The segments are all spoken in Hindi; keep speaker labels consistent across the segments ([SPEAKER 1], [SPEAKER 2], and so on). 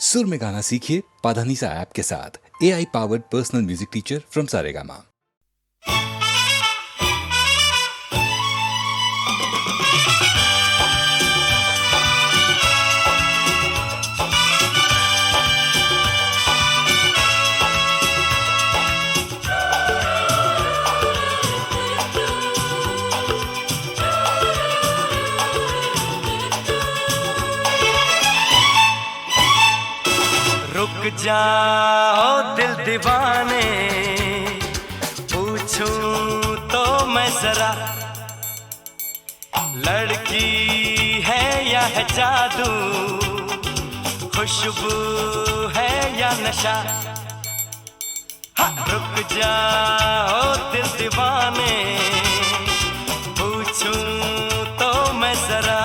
[SPEAKER 1] सुर में गाना सीखिए पाधानीसा ऐप के साथ। AI powered personal music teacher from Saregama.
[SPEAKER 2] रुक जाओ दिल दीवाने, पूछूं तो मैं जरा, लड़की है या है जादू, खुशबू है या नशा। हाँ, रुक जाओ दिल दीवाने, पूछूं तो मैं जरा,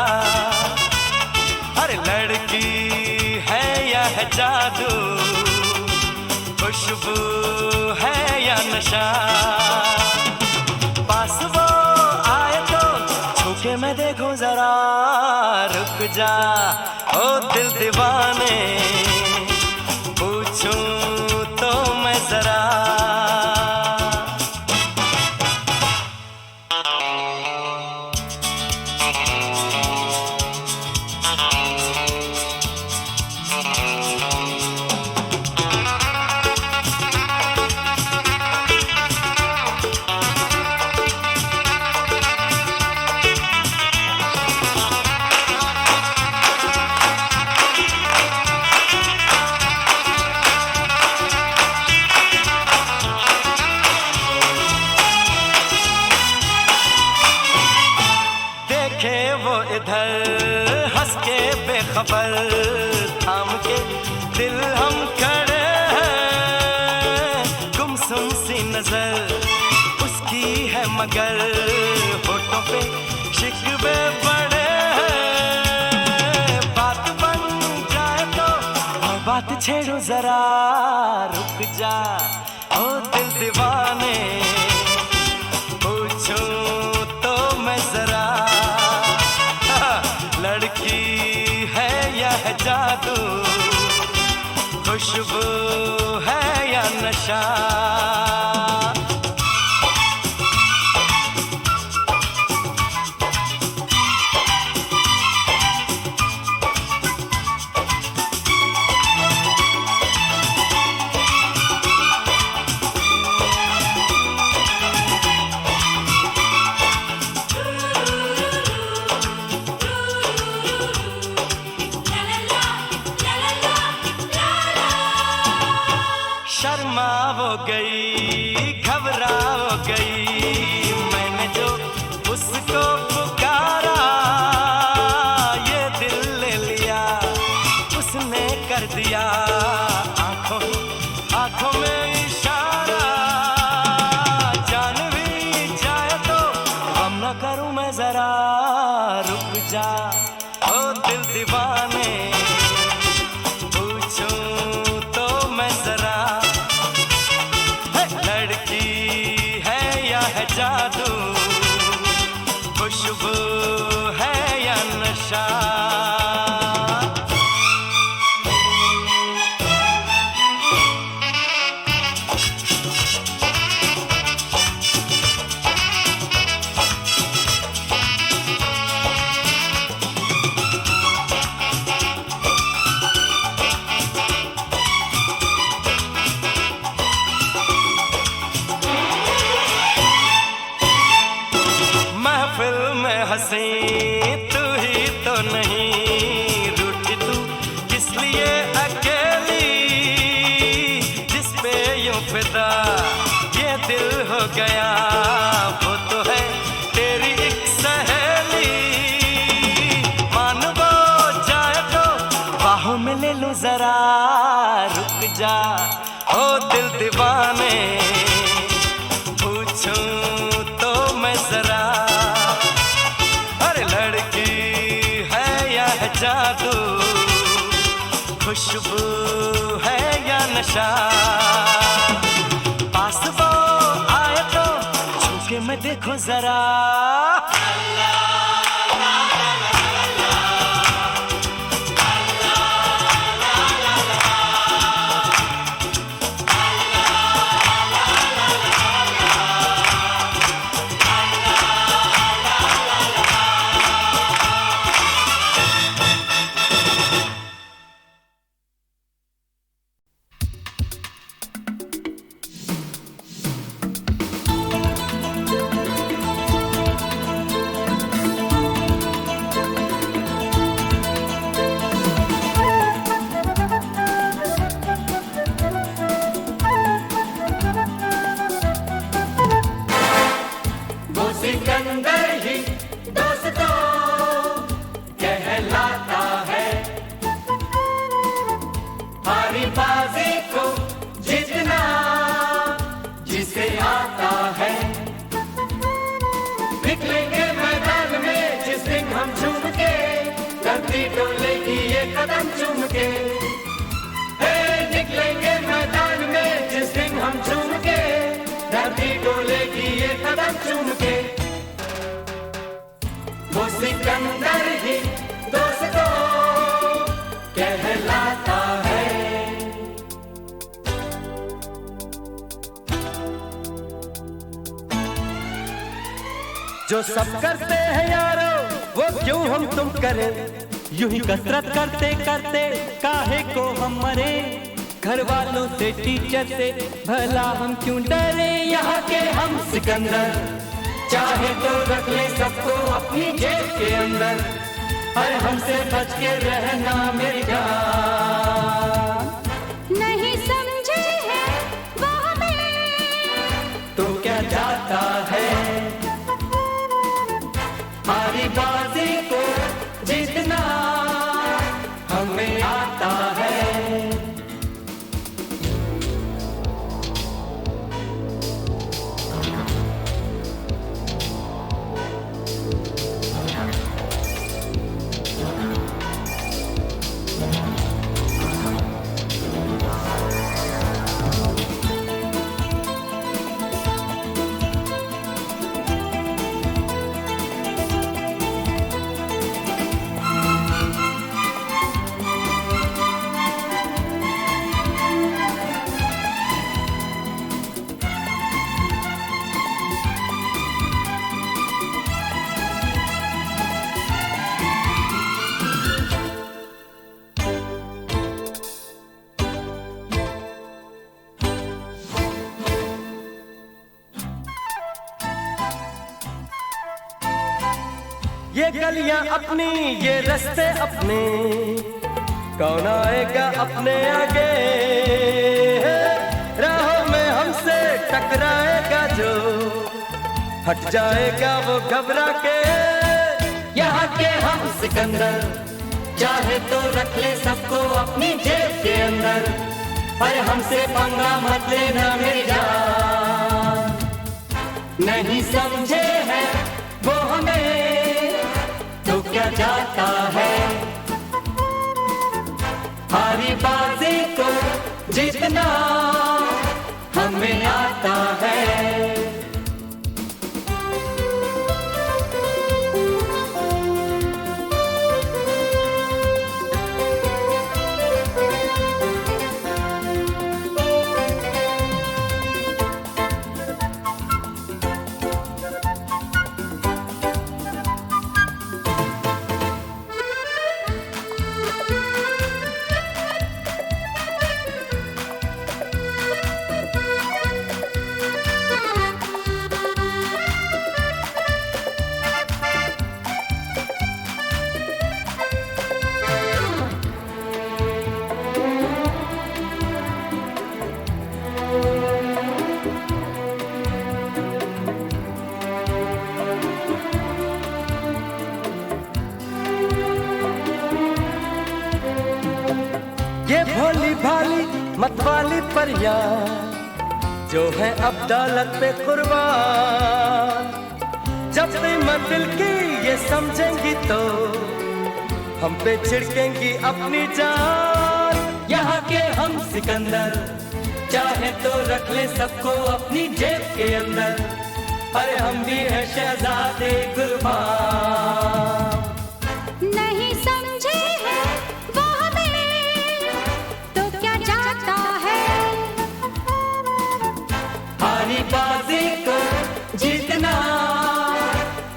[SPEAKER 2] अरे लड़की है या है जादू, खुशबू है या नशा। पास वो आए तो छूके मैं देखूं जरा, रुक जा ओ दिल दीवाने, पूछूं तो मैं जरा। वो इधर हंस के बेखबर, थाम के दिल हम खड़े हैं, गुमसुम सी नजर उसकी है मगर होठों पे शिकवे बड़े हैं। बात बन जाए तो मैं बात छेड़ू जरा, रुक जा ओ दिल दीवाने, पूछूं तो मैं जरा, लड़की है या है जादू, खुशबू है या नशा। शर्मा वो गई, घबरा वो गई, मैंने जो उसको पुकारा, ये दिल ले लिया उसने कर दिया, आंखों में इशारा। जान भी जाए तो हम न करूं मैं जरा, रुक जा ओ दिल दीवाने, पूछूं तो मैं जरा, लड़की है या है जादू, खुशबू है या नशा। महफिल में हंसी तू ही तो नहीं, रूठी तू किस लिए अकेली, जिस पे यूं फिदा ये दिल हो गया, वो तो है तेरी एक सहेली। मान वो जाए तो बाहों में ले लूं जरा, रुक जा ओ दिल दीवाने, पूछूं तो मैं जरा, लड़की है या है जादू, खुशबू है या नशा। पास वो आए तो छूके मैं देखो जरा, को जीतना जिसे आता है। निकलेंगे मैदान में जिस दिन हम झूम के, धरती डोलेगी ये कदम चूम के। निकलेंगे मैदान में जिस दिन हम झूम के, धरती डोलेगी ये कदम चूम के। वो सिकंदर ही दोस्तों कहलाता है। जो सब करते हैं यारो वो क्यों हम तुम करें, यूं ही कसरत करते करते काहे को हम मरे। घर वालों से टीचर से भला हम क्यों डरे, यहाँ के हम सिकंदर चाहे तो रख ले सबको अपनी जेब के अंदर। अरे हमसे बच के रहना मेरी जान।
[SPEAKER 3] नहीं समझे हैं वो हमें
[SPEAKER 2] तो क्या जाता है, हमारी बाजी को जीतना हमें आता है। ये गलियां अपनी ये रास्ते अपने, कौन आएगा अपने आगे। राहों में हमसे टकराएगा जो, हट जाएगा वो घबरा के। यहाँ के हम सिकंदर चाहे तो रख ले सबको अपनी जेब के अंदर। अरे हमसे पंगा मत लेना मेरी जान। नहीं समझे हैं वो हमें तो क्या जाता है, हारी बाजी को जीतना हमें आता है। ये भोली भाली मतवाली परियां जो है अब दौलत पे कुर्बान। जब कीमत दिल की ये समझेंगी तो हम पे छिड़केंगी अपनी जान। यहाँ के हम सिकंदर चाहे तो रख ले सबको अपनी जेब के अंदर। अरे हम भी है शहजादे कुर्बान।
[SPEAKER 3] नहीं समझे हैं वो हमें तो क्या जाता है,
[SPEAKER 2] हारी बाजी को जीतना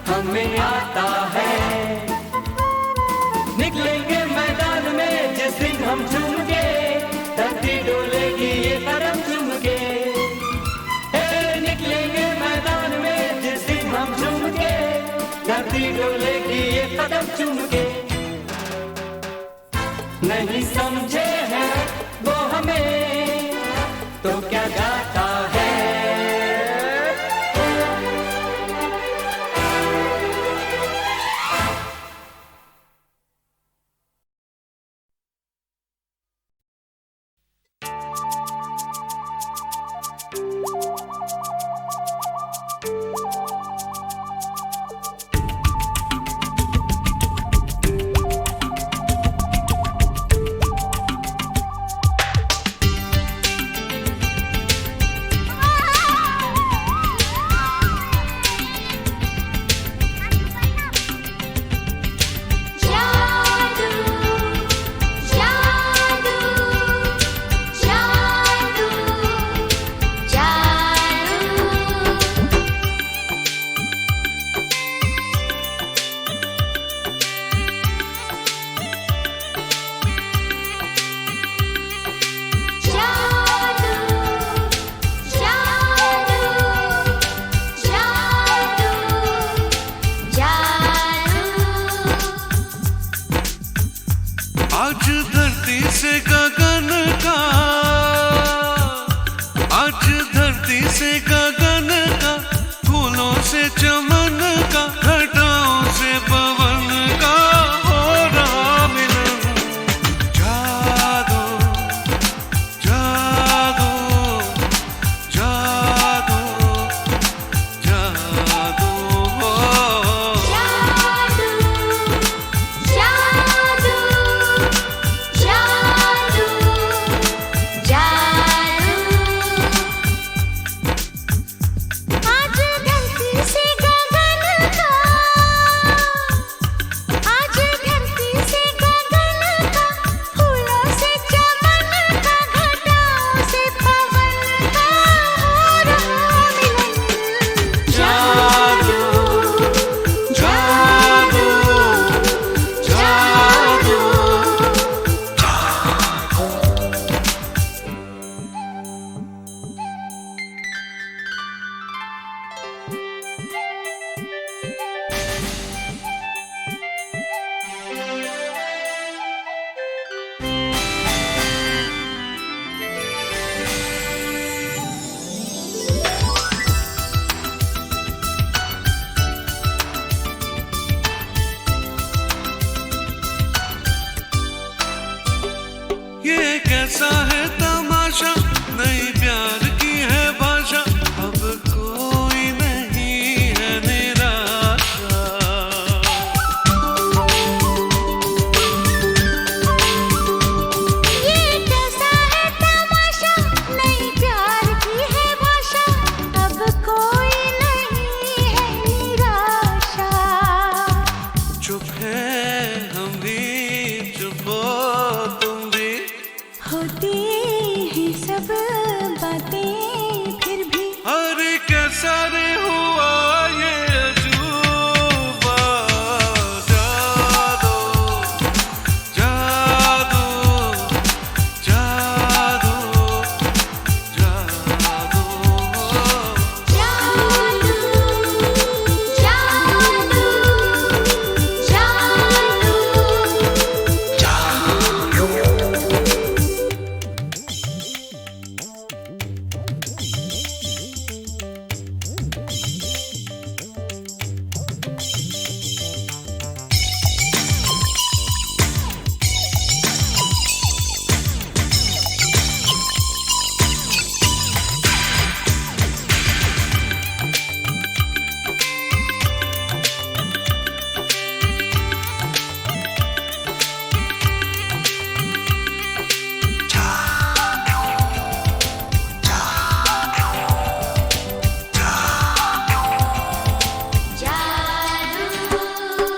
[SPEAKER 2] हमें आता है। निकलेंगे मैदान में जिस दिन हम झूम के, धरती डोलेगी ये कदम चूम के। निकलेंगे मैदान में जिस दिन हम झूम के, धरती डोलेगी ये कदम चूम के। नहीं समझे हैं वो हमें तो क्या जाता है।
[SPEAKER 4] से गगन का, आज धरती से गगन का, फूलों से चमन का, घटाओं से पवन का हो रहा मिलन। जागो जागो जागो जागो ये कैसा है तमाशा, नई प्यार की है भाषा, अब कोई नहीं है निराशा।
[SPEAKER 3] ये कैसा है तमाशा, नई प्यार की है भाषा, अब कोई नहीं है निराशा।
[SPEAKER 4] चुप है हम भी, चुप हो तुम भी,
[SPEAKER 3] होती हैं सब बातें फिर भी।
[SPEAKER 4] अरे कैसा रे हुआ ये अजूबा। जादू जादू जादू जादू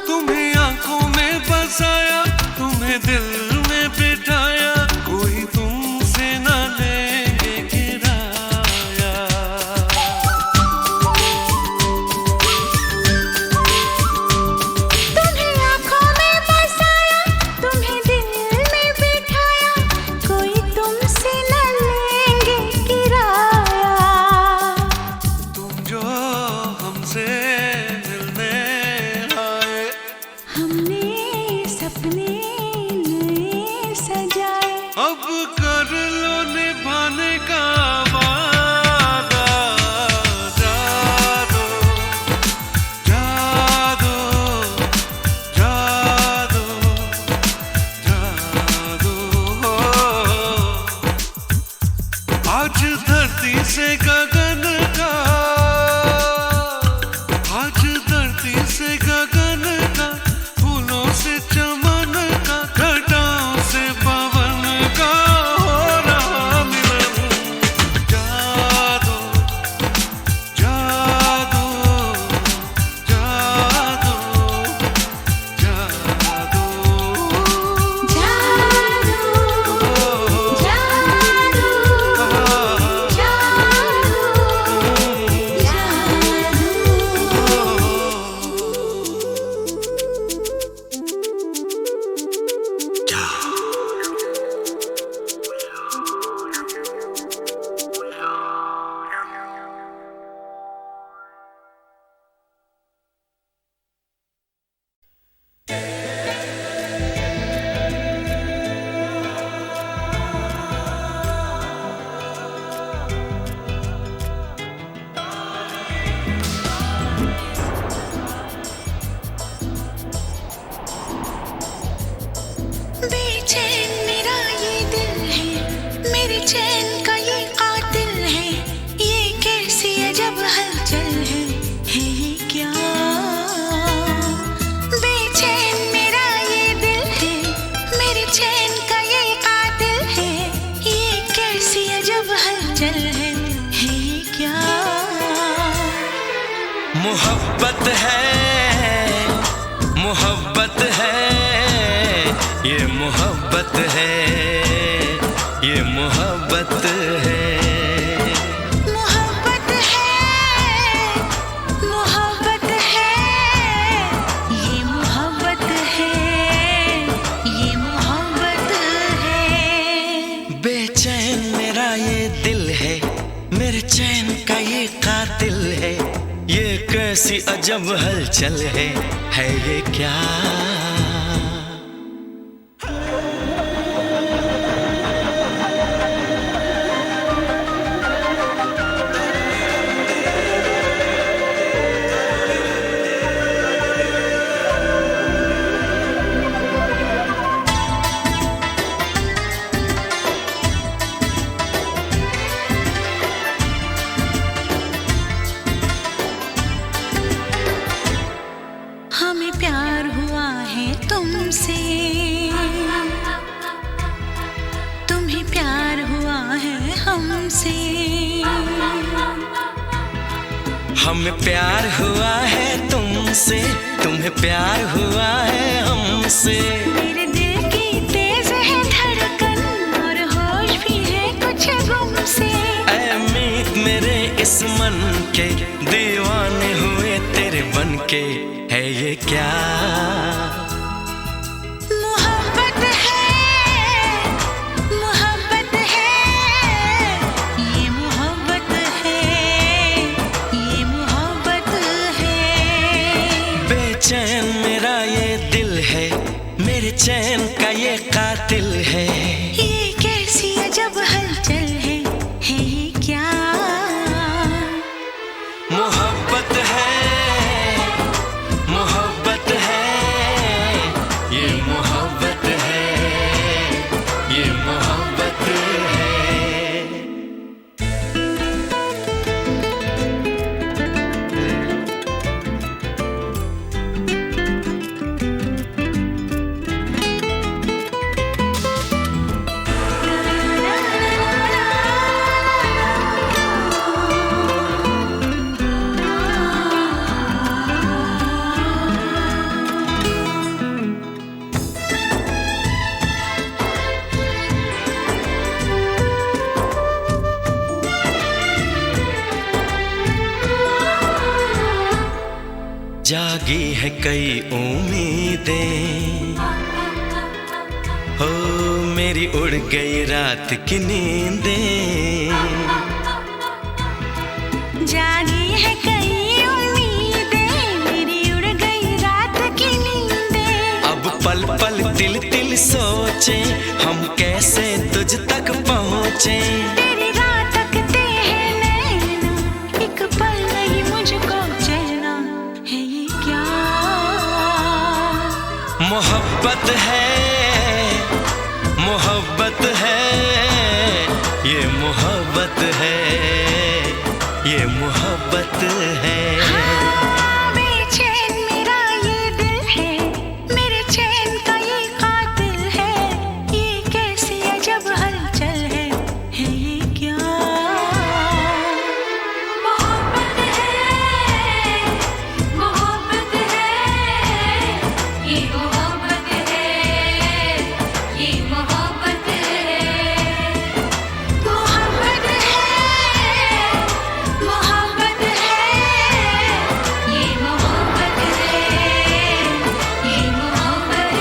[SPEAKER 4] तुम्हें आंखों में बसाया, तुम्हें दिल में बिठाया, कोई तुमसे न लेंगे किराया।
[SPEAKER 3] तुम्हें आँखों में बसाया, तुम्हें दिल में बिठाया, कोई तुमसे न लेंगे किराया।
[SPEAKER 4] तुम जो हमसे मिलने आए,
[SPEAKER 3] हमने सपने नए सजाए,
[SPEAKER 4] अब कर लो निभाने का वादा। जादू जादू जादू जादू आज धरती से गगन का, आज धरती से गगन का, फूलों से चमन का, घटाओं से पवन का
[SPEAKER 3] बेचैन का ये कातिल है, ये कैसी अजब हलचल है ये क्या? बेचैन मेरा ये दिल है, मेरे चैन का ये कातिल है, ये कैसी अजब हलचल है ये क्या?
[SPEAKER 2] मोहब्बत है, मोहब्बत है, ये मोहब्बत है, ये मोहब्बत है।
[SPEAKER 3] मोहब्बत है, मोहब्बत है, ये मोहब्बत है, ये मोहब्बत है।
[SPEAKER 2] बेचैन मेरा ये दिल है, मेरे चैन का ये कातिल है, ये कैसी अजब हलचल है ये क्या?
[SPEAKER 3] हमें प्यार हुआ है तुमसे, तुम्हें प्यार हुआ है हमसे।
[SPEAKER 2] हमें प्यार हुआ है तुमसे, तुम्हें प्यार हुआ है हमसे।
[SPEAKER 3] मेरे दिल की तेज है धड़कन और होश भी है कुछ गम से।
[SPEAKER 2] ऐ मीत मेरे इस मन के, दीवाने हुए तेरे बन के है ये क्या?
[SPEAKER 3] मोहब्बत है, मोहब्बत है, ये मोहब्बत है, ये मोहब्बत है।
[SPEAKER 2] बेचैन मेरा ये दिल है, मेरे चैन का ये कातिल है,
[SPEAKER 3] ये कैसी अजब हलचल है ये क्या?
[SPEAKER 2] मोहब्बत है, मोहब्बत है, ये मोहब्बत है, ये मोहब्बत है। जागी है कई उम्मीदें, हो मेरी उड़ गई रात की नींदें।
[SPEAKER 3] जागी है कई उम्मीदें, मेरी उड़ गई रात की नींदें।
[SPEAKER 2] अब पल पल तिल तिल सोचे, हम कैसे तुझ तक पहुँचे।
[SPEAKER 3] तेरी रात तकते हैं नैना, एक पल नहीं मुझको चैना है ये क्या?
[SPEAKER 2] मोहब्बत है, मोहब्बत है, ये मोहब्बत है, ये मोहब्बत है।
[SPEAKER 3] बेचैन मेरा ये दिल है, मेरे चैन का ये कातिल है, ये कैसी अजब हलचल है ये क्या? मोहब्बत है, मोहब्बत है, ये मोहब्बत है, ये मोहब्बत है। मोहब्बत है, मोहब्बत है, ये मोहब्बत है, ये मोहब्बत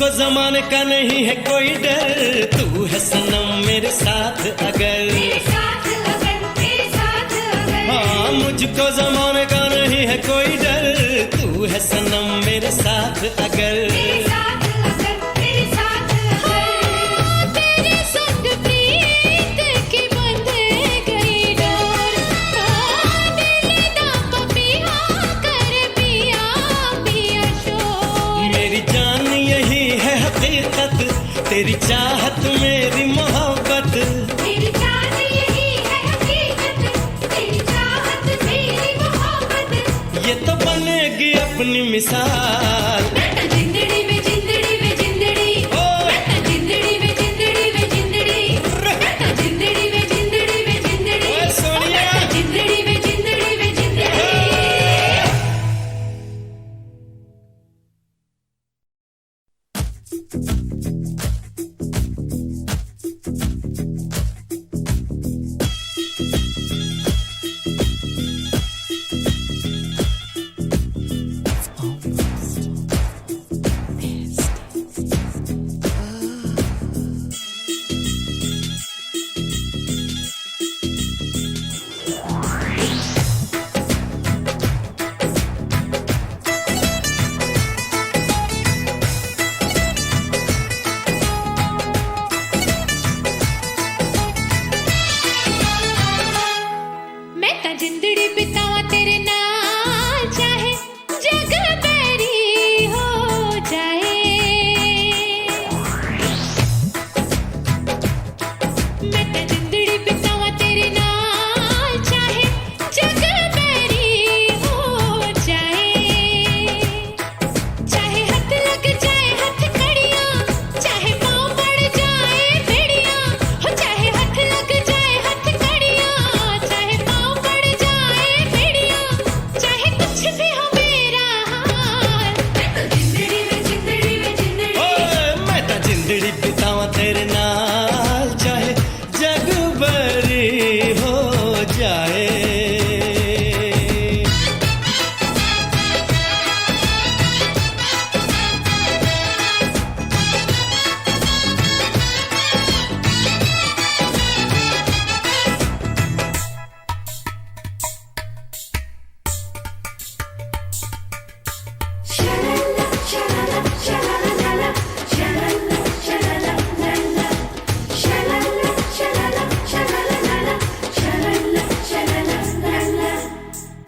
[SPEAKER 2] मुझको जमाने का नहीं है कोई डर, तू है सनम मेरे साथ अगर, हाँ मुझको जमाने का नहीं है कोई डर, तू है सनम मेरे साथ अगर। तेरी चाहत मेरी मोहब्बत,
[SPEAKER 3] मेरी जान यही है हकीकत, तेरी चाहत मेरी मोहब्बत,
[SPEAKER 2] ये तो बनेगी अपनी मिसाल।
[SPEAKER 3] जिंदड़ी में जिंदड़ी में जिंदड़ी, जिंदड़ी में जिंदड़ी में जिंदड़ी, जिंदड़ी में जिंदड़ी में जिंदड़ी,
[SPEAKER 2] सोनिया
[SPEAKER 3] जिंदड़ी में जिंदड़ी में जिंदड़ी। जिंदड़ी बितावा तेरे नाल, चाहे जग बैरी हो जाए, मैं तो जिंदड़ी बितावा तेरे नाल, चाहे जग बैरी हो जाए, चाहे हाथ लग जाए हाथ कड़ियां, चाहे पाँव पड़ जाए बेड़ियां, हो चाहे हाथ लग जाए हाथ कड़ियां, चाहे पाँव पड़ जाए बेड़ियां, चाहे कुछ भी हो मेरा हाल, जिंदड़ी में जिंदड़ी में जिंदड़ी,
[SPEAKER 2] मैं तो जिंदड़ी बितावा तेरे नाल, चाहे जग बरी हो जाए।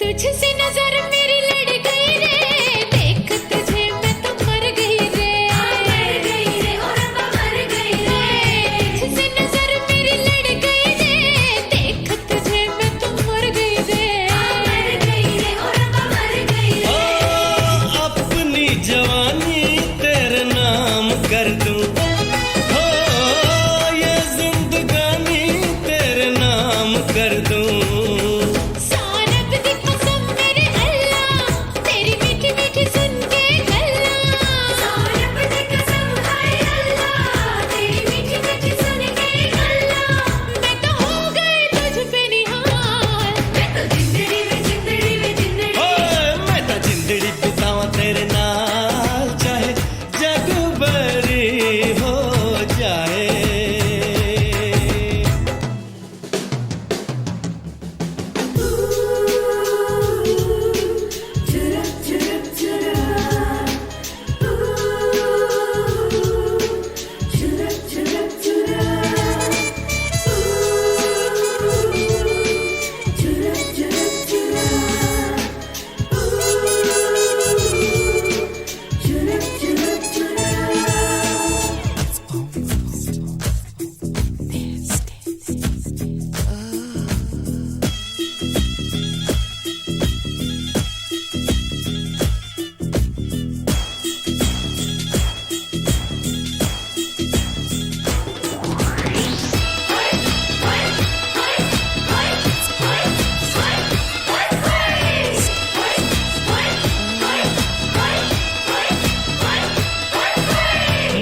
[SPEAKER 3] तुझसे नजर मेरी लड़ गई रे, देख तुझे मैं तो मर गई रे, मर गई रे और मर गई रे, तुझसे नजर मेरी लड़ गई रे, देख तुझे मैं तो मर गई रे, मर गई रे और मर गई रे,
[SPEAKER 2] अपनी जवानी तेरे नाम कर दूं, हो ये जिंदगानी तेरे नाम कर दूं।
[SPEAKER 3] सौरभ दी कसम मेरे अल्लाह, तेरी मीठी मीठी सुन के गल्ला, सौरभ दी कसम हाय अल्लाह, तेरी मीठी मीठी सुन के गल्ला, मैं तो हो गई तुझ पे निहाल, मैं तो जिंदड़ी में जिंदड़ी में जिंदड़ी,
[SPEAKER 2] मैं तो जिंदड़ी बितावा तेरे नाल, चाहे जग बरी हो जाए।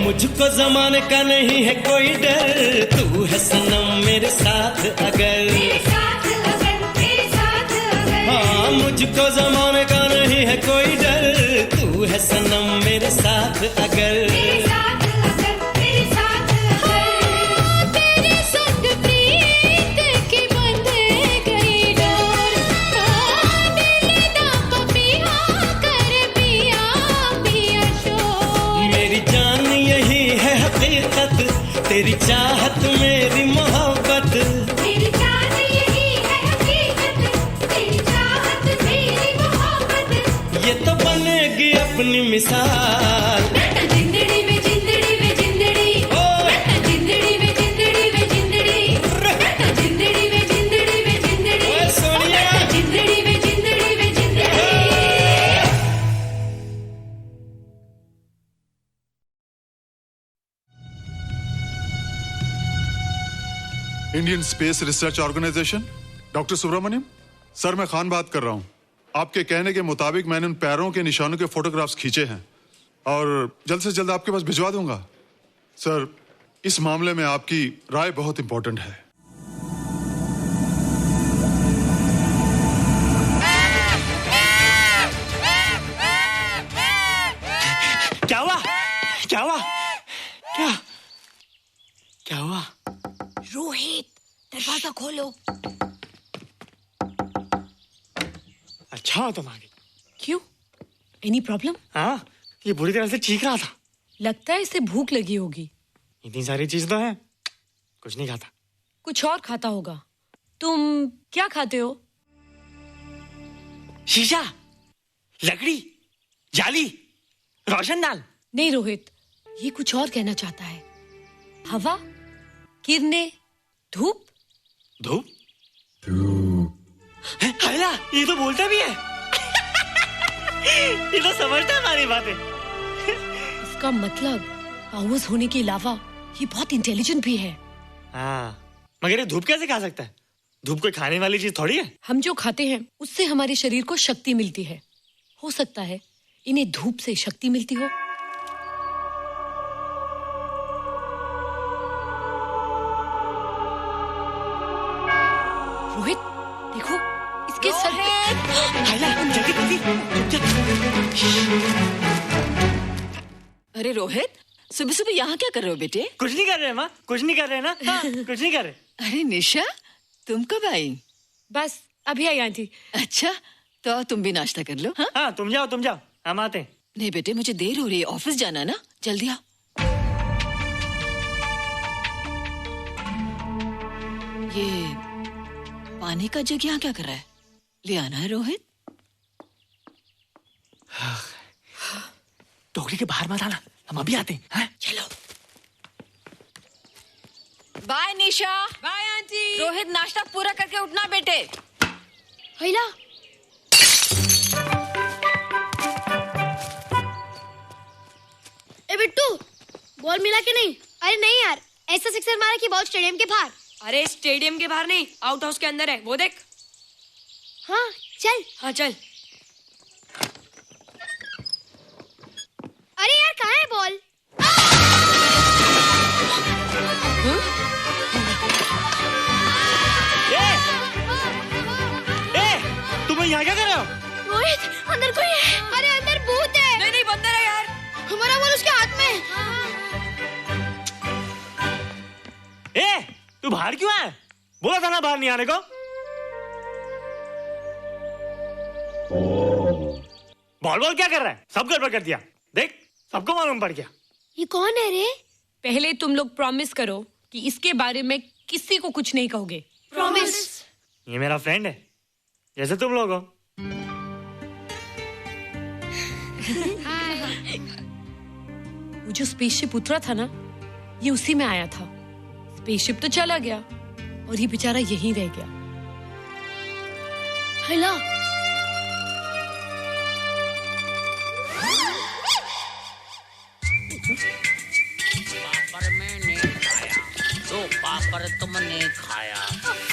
[SPEAKER 2] मुझको जमाने का नहीं है कोई डर, तू है सनम मेरे साथ अगर, हाँ मुझको जमाने का नहीं है कोई डर, तू है सनम मेरे साथ अगर। तेरी चाहत मेरी मोहब्बत,
[SPEAKER 3] तेरी चाहत यही है हकीकत, तेरी चाहत मेरी मोहब्बत,
[SPEAKER 2] ये तो बनेगी अपनी मिसाल।
[SPEAKER 3] मैं जिंदड़ी में जिंदड़ी में जिंदड़ी, मैं जिंदड़ी में जिंदड़ी में जिंदड़ी, मैं जिंदड़ी में जिंदड़ी में जिंदड़ी,
[SPEAKER 2] ओए सोनिया।
[SPEAKER 3] मैं जिंदड़ी में जिंदड़ी में जिंदड़ी।
[SPEAKER 5] Indian Space Research Organisation, doctor Subramaniam sir, मैं खान बात कर रहा हूँ। आपके कहने के मुताबिक मैंने उन पैरों के निशानों के फोटोग्राफ्स खींचे हैं और जल्द से जल्द आपके पास भिजवा दूंगा। सर, इस मामले में आपकी राय बहुत इंपॉर्टेंट है।
[SPEAKER 2] क्या हुआ? क्या हुआ? क्या क्या हुआ?
[SPEAKER 6] रोहित, दरवाजा खोलो।
[SPEAKER 2] अच्छा हो तुम आ गई।
[SPEAKER 6] क्यों? Any problem?
[SPEAKER 2] हाँ, ये बुरी तरह से चीख रहा था।
[SPEAKER 6] लगता है इसे भूख लगी होगी।
[SPEAKER 2] इतनी सारी चीज तो है, कुछ नहीं खाता।
[SPEAKER 6] कुछ और खाता होगा। तुम क्या खाते हो?
[SPEAKER 2] शीशा, लकड़ी, जाली, रोशनदान।
[SPEAKER 6] नहीं रोहित, ये कुछ और कहना चाहता है। हवा, किरणें, धूप।
[SPEAKER 2] धूप? हैला, ये तो बोलता भी है। ये तो समझता है हमारी बातें।
[SPEAKER 6] इसका मतलब पावर्स होने के अलावा ये बहुत इंटेलिजेंट भी है।
[SPEAKER 2] हाँ, मगर ये धूप कैसे खा सकता है? धूप कोई खाने वाली चीज थोड़ी है।
[SPEAKER 6] हम जो खाते हैं उससे हमारे शरीर को शक्ति मिलती है। हो सकता है इन्हें धूप से शक्ति मिलती हो। रोहित, देखो इसके सर पे।
[SPEAKER 2] हैला, जल्दी जल्दी।
[SPEAKER 7] अरे रोहित, सुबह सुबह यहाँ क्या कर रहे हो बेटे?
[SPEAKER 2] कुछ नहीं कर रहे माँ, कुछ नहीं कर रहे ना। हाँ, कुछ नहीं कर रहे।
[SPEAKER 7] अरे निशा, तुम कब आई?
[SPEAKER 6] बस अभी आई आंटी।
[SPEAKER 7] अच्छा, तो तुम भी नाश्ता कर लो। हाँ
[SPEAKER 2] हाँ, तुम जाओ, हम आते हैं।
[SPEAKER 7] नहीं बेटे, मुझे देर हो रही है, ऑफिस जाना ना, जल्दी आओ। ये पानी का जग यहाँ क्या कर रहा है? ले आना है रोहित।
[SPEAKER 2] टोकरी के बाहर मत आना, हम अभी आते हैं। हाँ?
[SPEAKER 7] चलो। Bye Nisha.
[SPEAKER 6] Bye aunty.
[SPEAKER 7] Rohit, नाश्ता पूरा करके उठना बेटे।
[SPEAKER 3] हैला, ए बिट्टू, बॉल मिला कि नहीं? अरे नहीं यार, ऐसा सिक्सर मारा कि बॉल स्टेडियम के बाहर।
[SPEAKER 8] अरे स्टेडियम के बाहर नहीं, आउट हाउस के अंदर है, वो देख।
[SPEAKER 3] हाँ चल।
[SPEAKER 8] हाँ चल।
[SPEAKER 3] अरे यार, कहाँ है बॉल?
[SPEAKER 2] तुम यहाँ क्या कर रहे हो?
[SPEAKER 3] रोहित, अंदर कोई है। अरे अंदर भूत है।
[SPEAKER 8] नहीं नहीं, बंदर है यार।
[SPEAKER 3] हमारा बॉल उसके हाथ में।
[SPEAKER 2] तू बाहर क्यों है? बोला था ना बाहर नहीं आने को। बॉल क्या कर रहा है? सब गड़बड़ कर दिया। देख, सबको मालूम पड़ गया।
[SPEAKER 3] ये कौन है रे?
[SPEAKER 6] पहले तुम लोग प्रॉमिस करो कि इसके बारे में किसी को कुछ नहीं कहोगे।
[SPEAKER 3] प्रॉमिस।
[SPEAKER 2] ये मेरा फ्रेंड है, जैसे तुम लोग हो।
[SPEAKER 6] वो जो स्पेसशिप उतरा था ना, ये उसी में आया था। स्पेसशिप तो चला गया और ये बेचारा यहीं रह गया।
[SPEAKER 3] हैला,
[SPEAKER 9] पापड़ मैंने खाया, दो पापड़ तुमने खाया,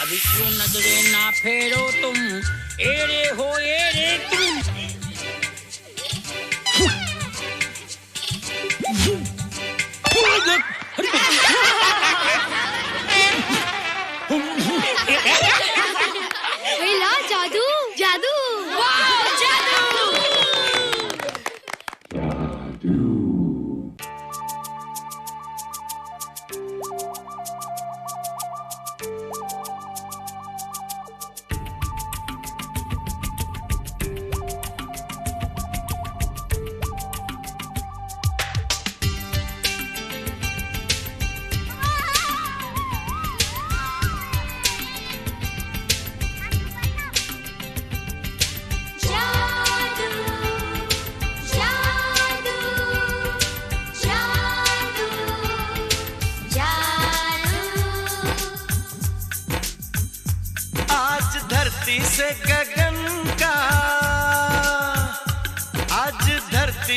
[SPEAKER 9] अभी क्यों नजरे ना फेरो तुम, एरे हो एरे तुम।
[SPEAKER 3] हैला, जादू जादू। वाह, जादू।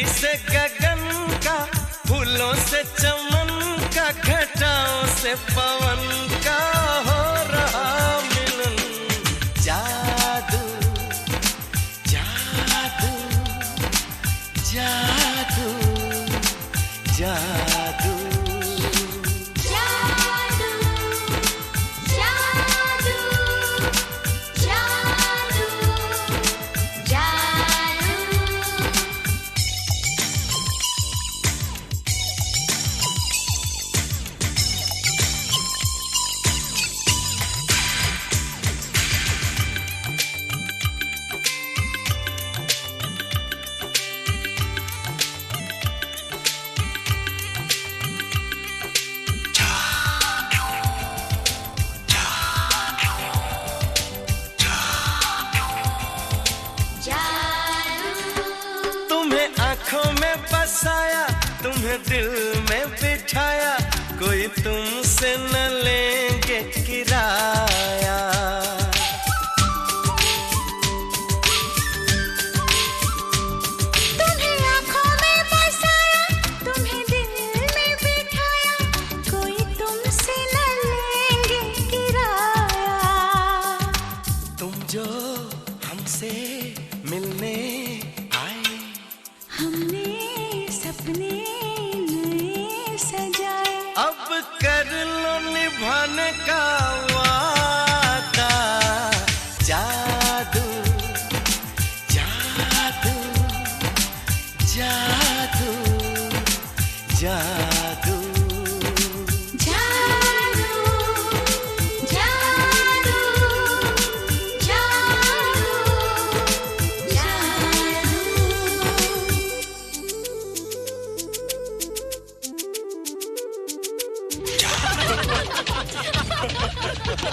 [SPEAKER 2] धरती से गगन का, फूलों से चमन का, घटाओं से पवन का हो रहा मिलन। जादू जादू जादू जादू बसाया, तुम्हें दिल में बिठाया, कोई तुमसे न लेंगे किराया।
[SPEAKER 3] तुम्हें आँखों में बसाया, तुम्हें दिल में बिठाया, कोई तुमसे न लेंगे किराया।
[SPEAKER 2] तुम जो हमसे मिलने आए,
[SPEAKER 3] हमने सपने नए सजाए,
[SPEAKER 2] अब कर लो निभाने का वादा। जादू जादू जादू जादू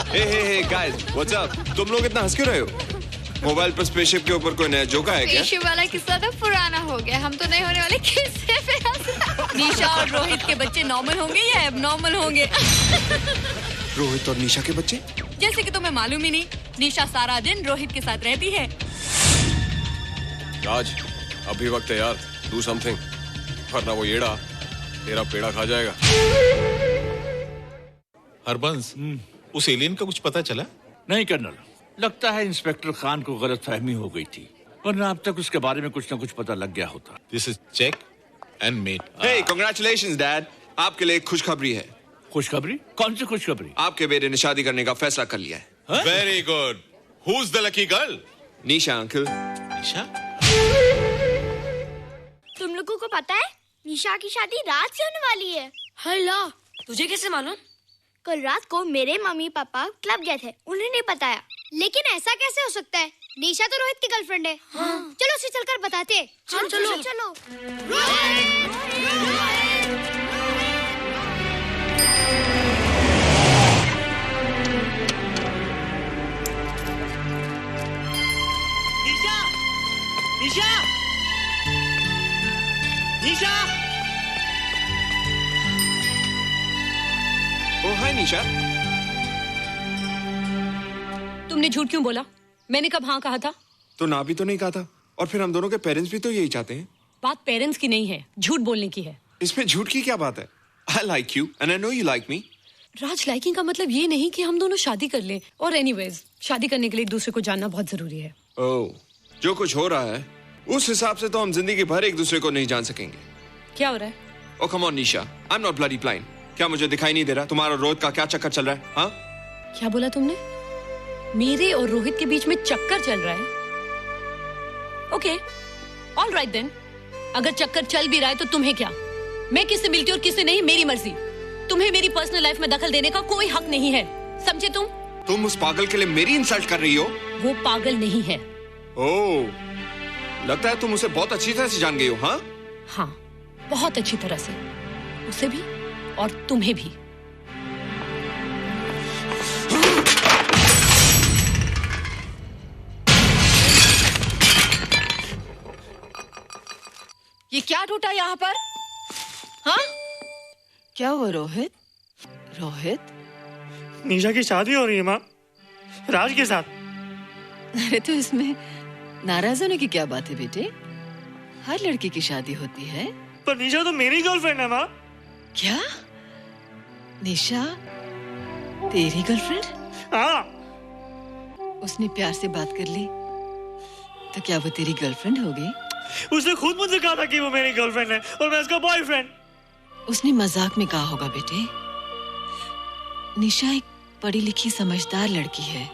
[SPEAKER 10] Hey guys, what's up? तुम लोग इतना हंस क्यों रहे हो? मोबाइल पर स्पेसशिप के ऊपर कोई नया जोक आया क्या?
[SPEAKER 11] स्पेसशिप वाला किस्सा तो पुराना हो गया, हम तो नहीं होने वाले किस्से पे हंस। निशा और रोहित के बच्चे नॉर्मल होंगे या एबनॉर्मल होंगे?
[SPEAKER 10] रोहित और निशा के बच्चे?
[SPEAKER 11] जैसे कि तुम्हें मालूम ही नहीं, निशा सारा दिन रोहित के साथ रहती है।
[SPEAKER 10] राज, अभी वक्त है यार, do something, वरना वो येड़ा तेरा पेड़ा खा जाएगा।
[SPEAKER 12] हरबंस, उस एलियन का कुछ पता चला?
[SPEAKER 13] नहीं कर्नल, लगता है इंस्पेक्टर खान को गलतफहमी हो गई थी, वरना अब तक उसके बारे में कुछ न कुछ पता लग गया होता।
[SPEAKER 12] This is check and mate.
[SPEAKER 10] Hey, congratulations dad, आपके लिए एक खुशखबरी है।
[SPEAKER 13] खुशखबरी? कौन सी खुशखबरी?
[SPEAKER 10] आपके बेटे ने शादी करने का फैसला कर लिया है।
[SPEAKER 12] Very good. Who's the lucky girl?
[SPEAKER 10] Nisha uncle.
[SPEAKER 12] Nisha?
[SPEAKER 11] तुम लोगों को पता है निशा की शादी रात से होने वाली है।
[SPEAKER 8] हल्ला, तुझे कैसे मालूम?
[SPEAKER 11] कल रात को मेरे मम्मी पापा क्लब गए थे, उन्हें नहीं बताया। लेकिन ऐसा कैसे हो सकता है? निशा तो रोहित की गर्लफ्रेंड है। हाँ। चलो उसे चलकर बताते हैं।
[SPEAKER 8] चलो चलो
[SPEAKER 11] चलो।
[SPEAKER 9] निशा, निशा, निशा।
[SPEAKER 10] ओ हाय निशा।
[SPEAKER 6] तुमने झूठ क्यों बोला? मैंने कब हाँ कहा था?
[SPEAKER 10] तो ना भी तो नहीं कहा था, और फिर हम दोनों के पेरेंट्स भी तो यही चाहते हैं।
[SPEAKER 6] बात पेरेंट्स की नहीं है, झूठ बोलने की है।
[SPEAKER 10] इसमें झूठ की क्या बात है? I like you and I know you like me.
[SPEAKER 6] Raj, liking का मतलब ये नहीं कि हम दोनों शादी कर लें। और एनीवेज, शादी करने के लिए एक दूसरे को जानना बहुत जरूरी है।
[SPEAKER 10] ओह, जो कुछ हो रहा है उस हिसाब से तो हम जिंदगी भर एक दूसरे को नहीं जान सकेंगे।
[SPEAKER 6] क्या हो रहा है?
[SPEAKER 10] Oh come on Nisha, I'm not bloody blind. क्या मुझे दिखाई नहीं दे रहा तुम्हारा रोहित का क्या चक्कर चल रहा है? हाँ?
[SPEAKER 6] क्या बोला तुमने? मेरे और रोहित के बीच में चक्कर चल रहा है? Okay, all right then. अगर चक्कर चल भी रहा है तो तुम्हें क्या? मैं किससे मिलती हूँ और किससे नहीं, मेरी मर्जी। तुम्हें मेरी पर्सनल लाइफ में दखल देने का कोई हक नहीं है, समझे तुम?
[SPEAKER 10] तुम उस पागल के लिए मेरी इंसल्ट कर रही हो?
[SPEAKER 6] वो पागल नहीं है।
[SPEAKER 10] ओह, लगता है तुम उसे बहुत अच्छी तरह से जान गई हो। हाँ?
[SPEAKER 6] हाँ, बहुत अच्छी तरह से, उसे भी और तुम्हें भी।
[SPEAKER 7] ये क्या टूटा यहाँ पर? हाँ? क्या हुआ रोहित? रोहित?
[SPEAKER 9] निशा की शादी हो रही है माँ, राज के साथ।
[SPEAKER 7] अरे तो इसमें नाराज होने की क्या बात है बेटे? हर लड़की की शादी होती है।
[SPEAKER 2] पर निशा तो मेरी गर्लफ्रेंड है माँ।
[SPEAKER 7] क्या? निशा तेरी गर्लफ्रेंड?
[SPEAKER 2] हाँ।
[SPEAKER 7] उसने प्यार से बात कर ली तो क्या वो तेरी गर्लफ्रेंड हो गई?
[SPEAKER 2] उसने खुद मुझसे कहा था कि वो मेरी गर्लफ्रेंड है और मैं उसका बॉयफ्रेंड।
[SPEAKER 7] उसने मजाक में कहा होगा बेटे। निशा एक पढ़ी लिखी समझदार लड़की है।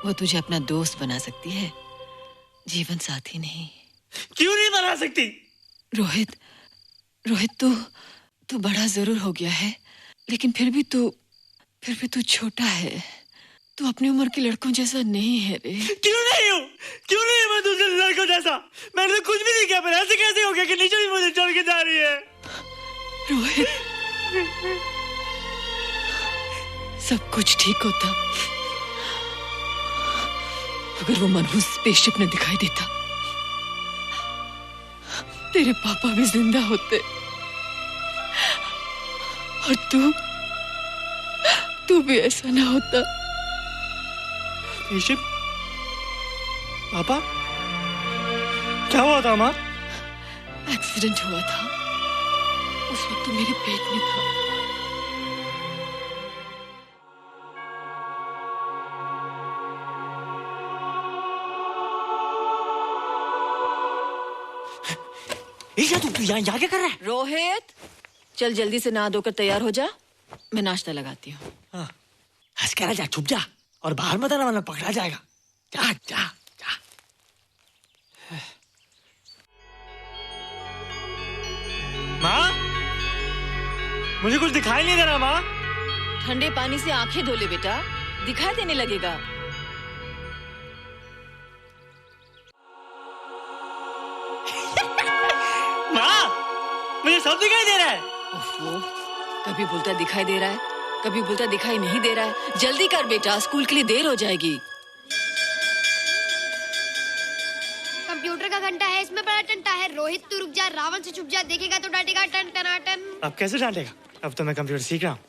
[SPEAKER 7] वो तुझे अपना दोस्त बना सकती है, जीवन साथी नहीं।
[SPEAKER 2] क्यों नहीं बना सकती?
[SPEAKER 7] रोहित, तू बड़ा जरूर हो गया है, लेकिन फिर भी तू छोटा है। तू अपनी उम्र के लड़कों जैसा नहीं है रे।
[SPEAKER 2] क्यों नहीं हूँ? क्यों नहीं मैं दूसरे लड़कों जैसा? मैंने तो कुछ भी नहीं किया, पर ऐसे कैसे हो गया कि निशा भी मुझे छोड़ के जा रही है?
[SPEAKER 7] रोहित, सब कुछ ठीक होता अगर वो मनहूस स्पेसशिप न दिखाई देता। तेरे पापा भी जिंदा होते और तू भी ऐसा ना होता।
[SPEAKER 2] स्पेसशिप? पापा? क्या हुआ था माँ?
[SPEAKER 7] एक्सीडेंट हुआ था, उस वक्त तो मेरे पेट में था।
[SPEAKER 2] तू यहाँ क्या कर रहा है?
[SPEAKER 7] रोहित, चल जल्दी से नहा धोकर तैयार हो जा, मैं नाश्ता लगाती हूँ।
[SPEAKER 2] हंस कर जा, छुप जा और बाहर मत आना वरना पकड़ा जाएगा। जा जा जा। माँ, मुझे कुछ दिखाई नहीं दे रहा माँ।
[SPEAKER 7] ठंडे पानी से आंखें धो ले बेटा, दिखाई देने लगेगा।
[SPEAKER 2] माँ, मुझे सब दिखाई दे रहा है।
[SPEAKER 7] ओफो, कभी बोलता दिखाई दे रहा है, कभी बोलता दिखाई नहीं दे रहा है। जल्दी कर बेटा, स्कूल के लिए देर हो जाएगी।
[SPEAKER 11] कंप्यूटर का घंटा है, इसमें बड़ा टंटा है। रोहित तू रुक जा, रावण से छुप जा, देखेगा तो डांटेगा टन टनाटन।
[SPEAKER 2] अब कैसे डांटेगा? अब तो मैं कंप्यूटर सीख रहा हूँ।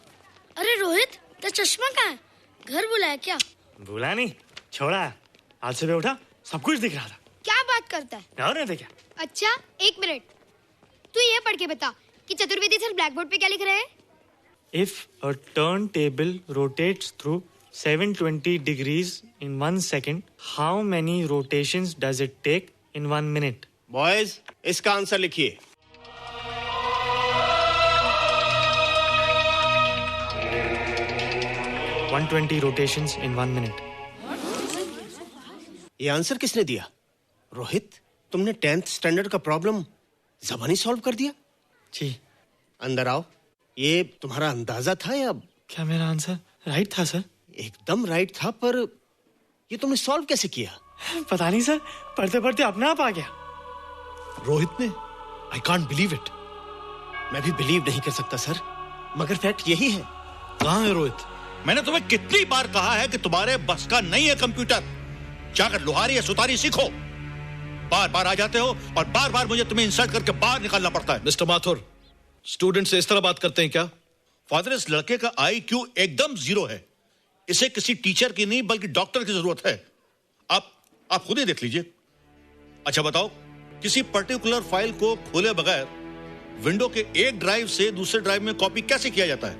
[SPEAKER 11] अरे रोहित, तेरा चश्मा कहाँ है? घर बुलाया क्या?
[SPEAKER 2] भूला नहीं, छोड़ा है। आज सुबह उठा, सब कुछ दिख रहा था।
[SPEAKER 11] क्या बात करता है?
[SPEAKER 2] और नहीं तो क्या?
[SPEAKER 11] अच्छा, एक मिनट, तू ये पढ़ के बता कि चतुर्वेदी सर ब्लैक बोर्ड पे क्या लिख रहे हैं?
[SPEAKER 2] If a turntable rotates through 720 degrees in 1 second, how many rotations does it take in 1 minute?
[SPEAKER 14] Boys, इसका आंसर लिखिए।
[SPEAKER 2] – 120 rotations in 1 minute.
[SPEAKER 14] ये आंसर किसने दिया? रोहित, तुमने 10th स्टैंडर्ड का प्रॉब्लम ज़बानी सॉल्व कर दिया?
[SPEAKER 2] जी।
[SPEAKER 14] अंदर आओ। ये तुम्हारा अंदाजा था या?
[SPEAKER 2] क्या मेरा आंसर राइट था सर?
[SPEAKER 14] एकदम राइट था, पर ये तुमने सॉल्व कैसे किया?
[SPEAKER 2] पता नहीं सर, पढ़ते पढ़ते अपने आप आ गया।
[SPEAKER 14] रोहित ने, आई कांट बिलीव इट। मैं भी बिलीव नहीं कर सकता सर, मगर फैक्ट यही है।
[SPEAKER 13] कहाँ है रोहित? मैंने तुम्हें कितनी बार कहा है कि तुम्हारे बस का नहीं है कंप्यूटर। जाकर लोहारी या सुतारी सीखो। बार बार आ जाते हो और बार बार मुझे तुम्हें इंसल्ट करके बाहर निकालना पड़ता है।
[SPEAKER 12] मिस्टर माथुर, स्टूडेंट से इस तरह बात करते हैं क्या?
[SPEAKER 13] फादर, इस लड़के का IQ एकदम 0 है। इसे किसी टीचर की नहीं बल्कि डॉक्टर की जरूरत है। आप खुद ही देख लीजिए। अच्छा बताओ, किसी पर्टिकुलर फाइल को खोले बगैर विंडो के एक ड्राइव से दूसरे ड्राइव में कॉपी कैसे किया जाता है?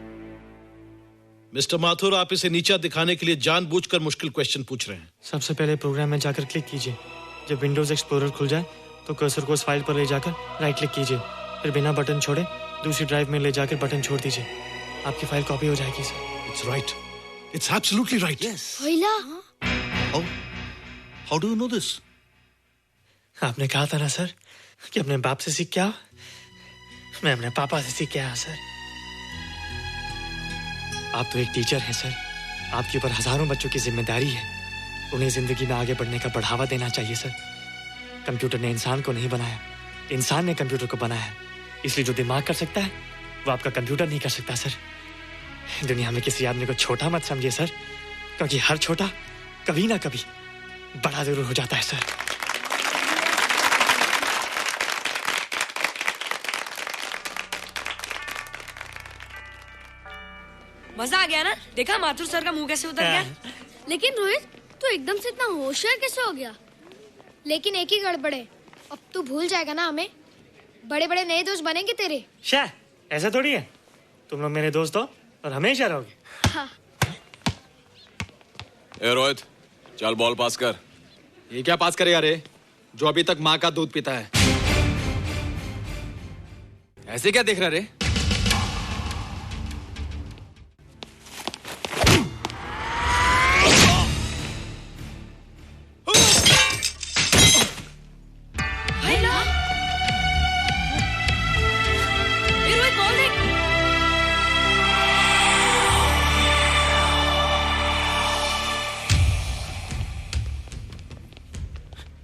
[SPEAKER 12] मिस्टर माथुर, आप इसे नीचा दिखाने के लिए जानबूझकर मुश्किल क्वेश्चन पूछ रहे हैं।
[SPEAKER 2] सबसे पहले प्रोग्राम में जाकर क्लिक कीजिए। जब विंडोज एक्सप्लोरर खुल जाए तो कर्सर को उस फाइल पर ले जाकर राइट क्लिक कीजिए, फिर बिना बटन छोड़े दूसरी ड्राइव में ले जाकर बटन छोड़ दीजिए। आपकी फाइल कॉपी हो जाएगी sir.
[SPEAKER 13] It's right, it's absolutely right.
[SPEAKER 11] होइला,
[SPEAKER 13] how do you know this?
[SPEAKER 2] आपने कहा था ना सर कि अपने बाप से सीख के आओ। मैं अपने पापा से सीख के आया सर। आप तो एक टीचर हैं सर, आपके ऊपर हजारों बच्चों की जिम्मेदारी है। उन्हें जिंदगी में आगे बढ़ने का बढ़ावा देना चाहिए सर। कंप्यूटर ने इंसान को नहीं बनाया, इंसान ने कंप्यूटर को बनाया। इसलिए जो दिमाग कर सकता है वो आपका कंप्यूटर नहीं कर सकता सर। दुनिया में किसी आदमी को छोटा मत समझिए सर, क्योंकि हर छोटा कभी ना कभी बड़ा जरूर हो जाता है सर।
[SPEAKER 8] मजा आ गया ना? देखा माथुर सर का मुंह कैसे उतर गया?
[SPEAKER 11] लेकिन रोहित, तू एकदम से इतना होशियार कैसे हो गया? लेकिन एक ही गड़बड़ है, अब तू भूल जाएगा ना हमें? बड़े बड़े नए दोस्त बनेंगे तेरे।
[SPEAKER 15] शाह, ऐसा थोड़ी है। तुम लोग मेरे दोस्त हो और हमेशा रहोगे।
[SPEAKER 11] हाँ।
[SPEAKER 10] ए रोहित, चल बॉल पास कर।
[SPEAKER 16] ये क्या पास करेगा रे, जो अभी तक माँ का दूध पीता है? ऐसे क्या देख रहा रे?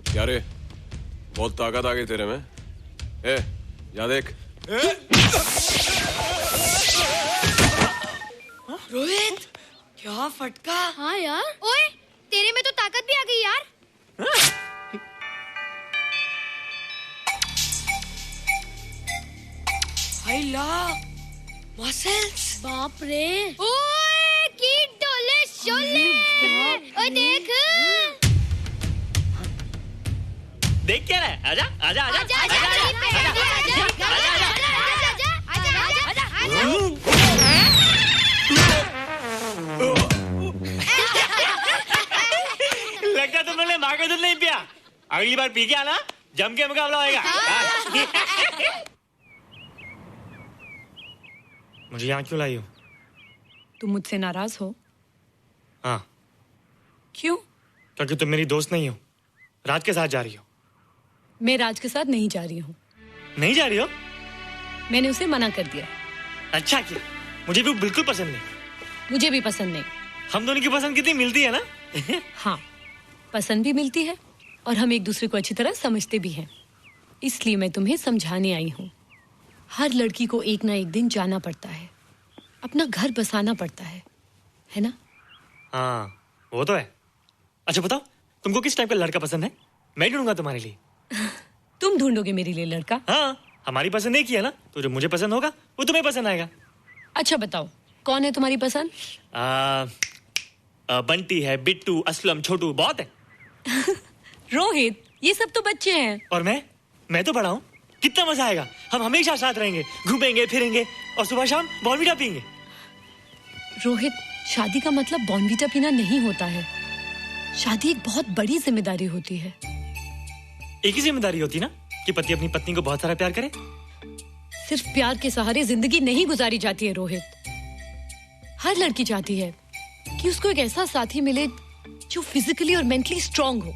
[SPEAKER 10] क्या रे, बहुत ताकत आ गई तेरे में। ए, जा देख।
[SPEAKER 8] रोहित, क्या फटका।
[SPEAKER 11] हाँ यार। ओए, तेरे में तो ताकत भी आ गई यार।
[SPEAKER 8] हाय ला, मसल्स।
[SPEAKER 11] बाप रे। ओए, की डोले शोले। ओए देख।
[SPEAKER 15] देख क्या रहा है? आजा आजा आजा
[SPEAKER 11] आजा
[SPEAKER 15] आजा
[SPEAKER 11] आजा
[SPEAKER 15] लगता तुमने माँ का दूध नहीं पिया। अगली बार पी के आना, जम के मुकाबला होएगा। मुझे यहाँ क्यों लाई हो?
[SPEAKER 6] तुम मुझसे नाराज हो?
[SPEAKER 15] हाँ।
[SPEAKER 6] क्यों?
[SPEAKER 15] क्योंकि तुम मेरी दोस्त नहीं हो, राज के साथ जा रही हो।
[SPEAKER 6] मैं राज के साथ नहीं जा रही हूँ।
[SPEAKER 15] नहीं जा रही हो?
[SPEAKER 6] मैंने उसे मना कर दिया।
[SPEAKER 15] अच्छा किया, मुझे भी बिल्कुल पसंद नहीं।
[SPEAKER 6] मुझे भी पसंद नहीं।
[SPEAKER 15] हम दोनों की पसंद कितनी मिलती है ना।
[SPEAKER 6] हाँ, पसंद भी मिलती है और हम एक दूसरे को अच्छी तरह समझते भी हैं। इसलिए मैं तुम्हें समझाने आई हूँ। हर लड़की को एक ना एक दिन जाना पड़ता है, अपना घर बसाना पड़ता है ना?
[SPEAKER 15] हाँ, वो तो है। अच्छा बताओ, तुमको किस टाइप का लड़का पसंद है? मैं ढूंढूंगा तुम्हारे लिए।
[SPEAKER 6] तुम ढूंढोगे मेरे लिए लड़का?
[SPEAKER 15] हाँ, हमारी पसंद एक ही है ना, तो जो मुझे पसंद होगा वो तुम्हें पसंद आएगा।
[SPEAKER 6] अच्छा बताओ, कौन है तुम्हारी पसंद?
[SPEAKER 15] बंटी है, बिट्टू, असलम, छोटू, बहुत है।
[SPEAKER 6] रोहित, ये सब तो बच्चे हैं।
[SPEAKER 15] और मैं तो बड़ा हूँ। कितना मजा आएगा, हम हमेशा साथ रहेंगे, घूमेंगे फिरेंगे और सुबह शाम बॉर्नवीटा पीएंगे।
[SPEAKER 6] रोहित, शादी का मतलब बॉर्नवीटा पीना नहीं होता है। शादी एक बहुत बड़ी जिम्मेदारी होती है।
[SPEAKER 15] एक ही जिम्मेदारी होती ना कि पति अपनी पत्नी को बहुत सारा प्यार करे।
[SPEAKER 6] सिर्फ प्यार के सहारे जिंदगी नहीं गुजारी जाती है रोहित। हर लड़की चाहती है कि उसको एक ऐसा साथी मिले जो फिजिकली और मेंटली स्ट्रांग हो।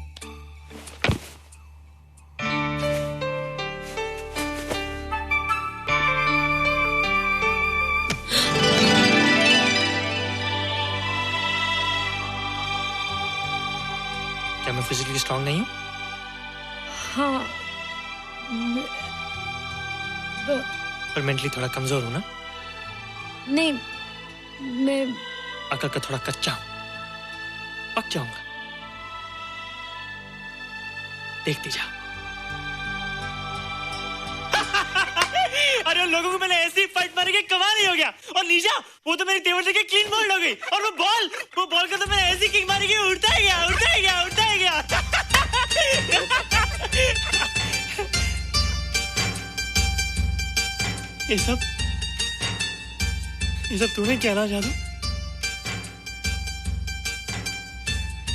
[SPEAKER 15] क्या मैं फिजिकली स्ट्रांग नहीं हूँ?
[SPEAKER 6] हाँ,
[SPEAKER 15] पर मेंटली थोड़ा कमजोर हूँ ना?
[SPEAKER 6] नहीं, मैं
[SPEAKER 15] अकल का थोड़ा कच्चा हूँ, पक जाऊंगा। देखती जाओ। अरे उन लोगों को मैंने ऐसी फाइट मारी कि कमाल ही हो गया। और निशा, वो तो मेरी तेवर से क्लीन बोल्ड हो गई। और वो बॉल को तो मैंने ऐसी किक मारी कि उड़ता ही गया। ये सब तूने क्या ना जादू?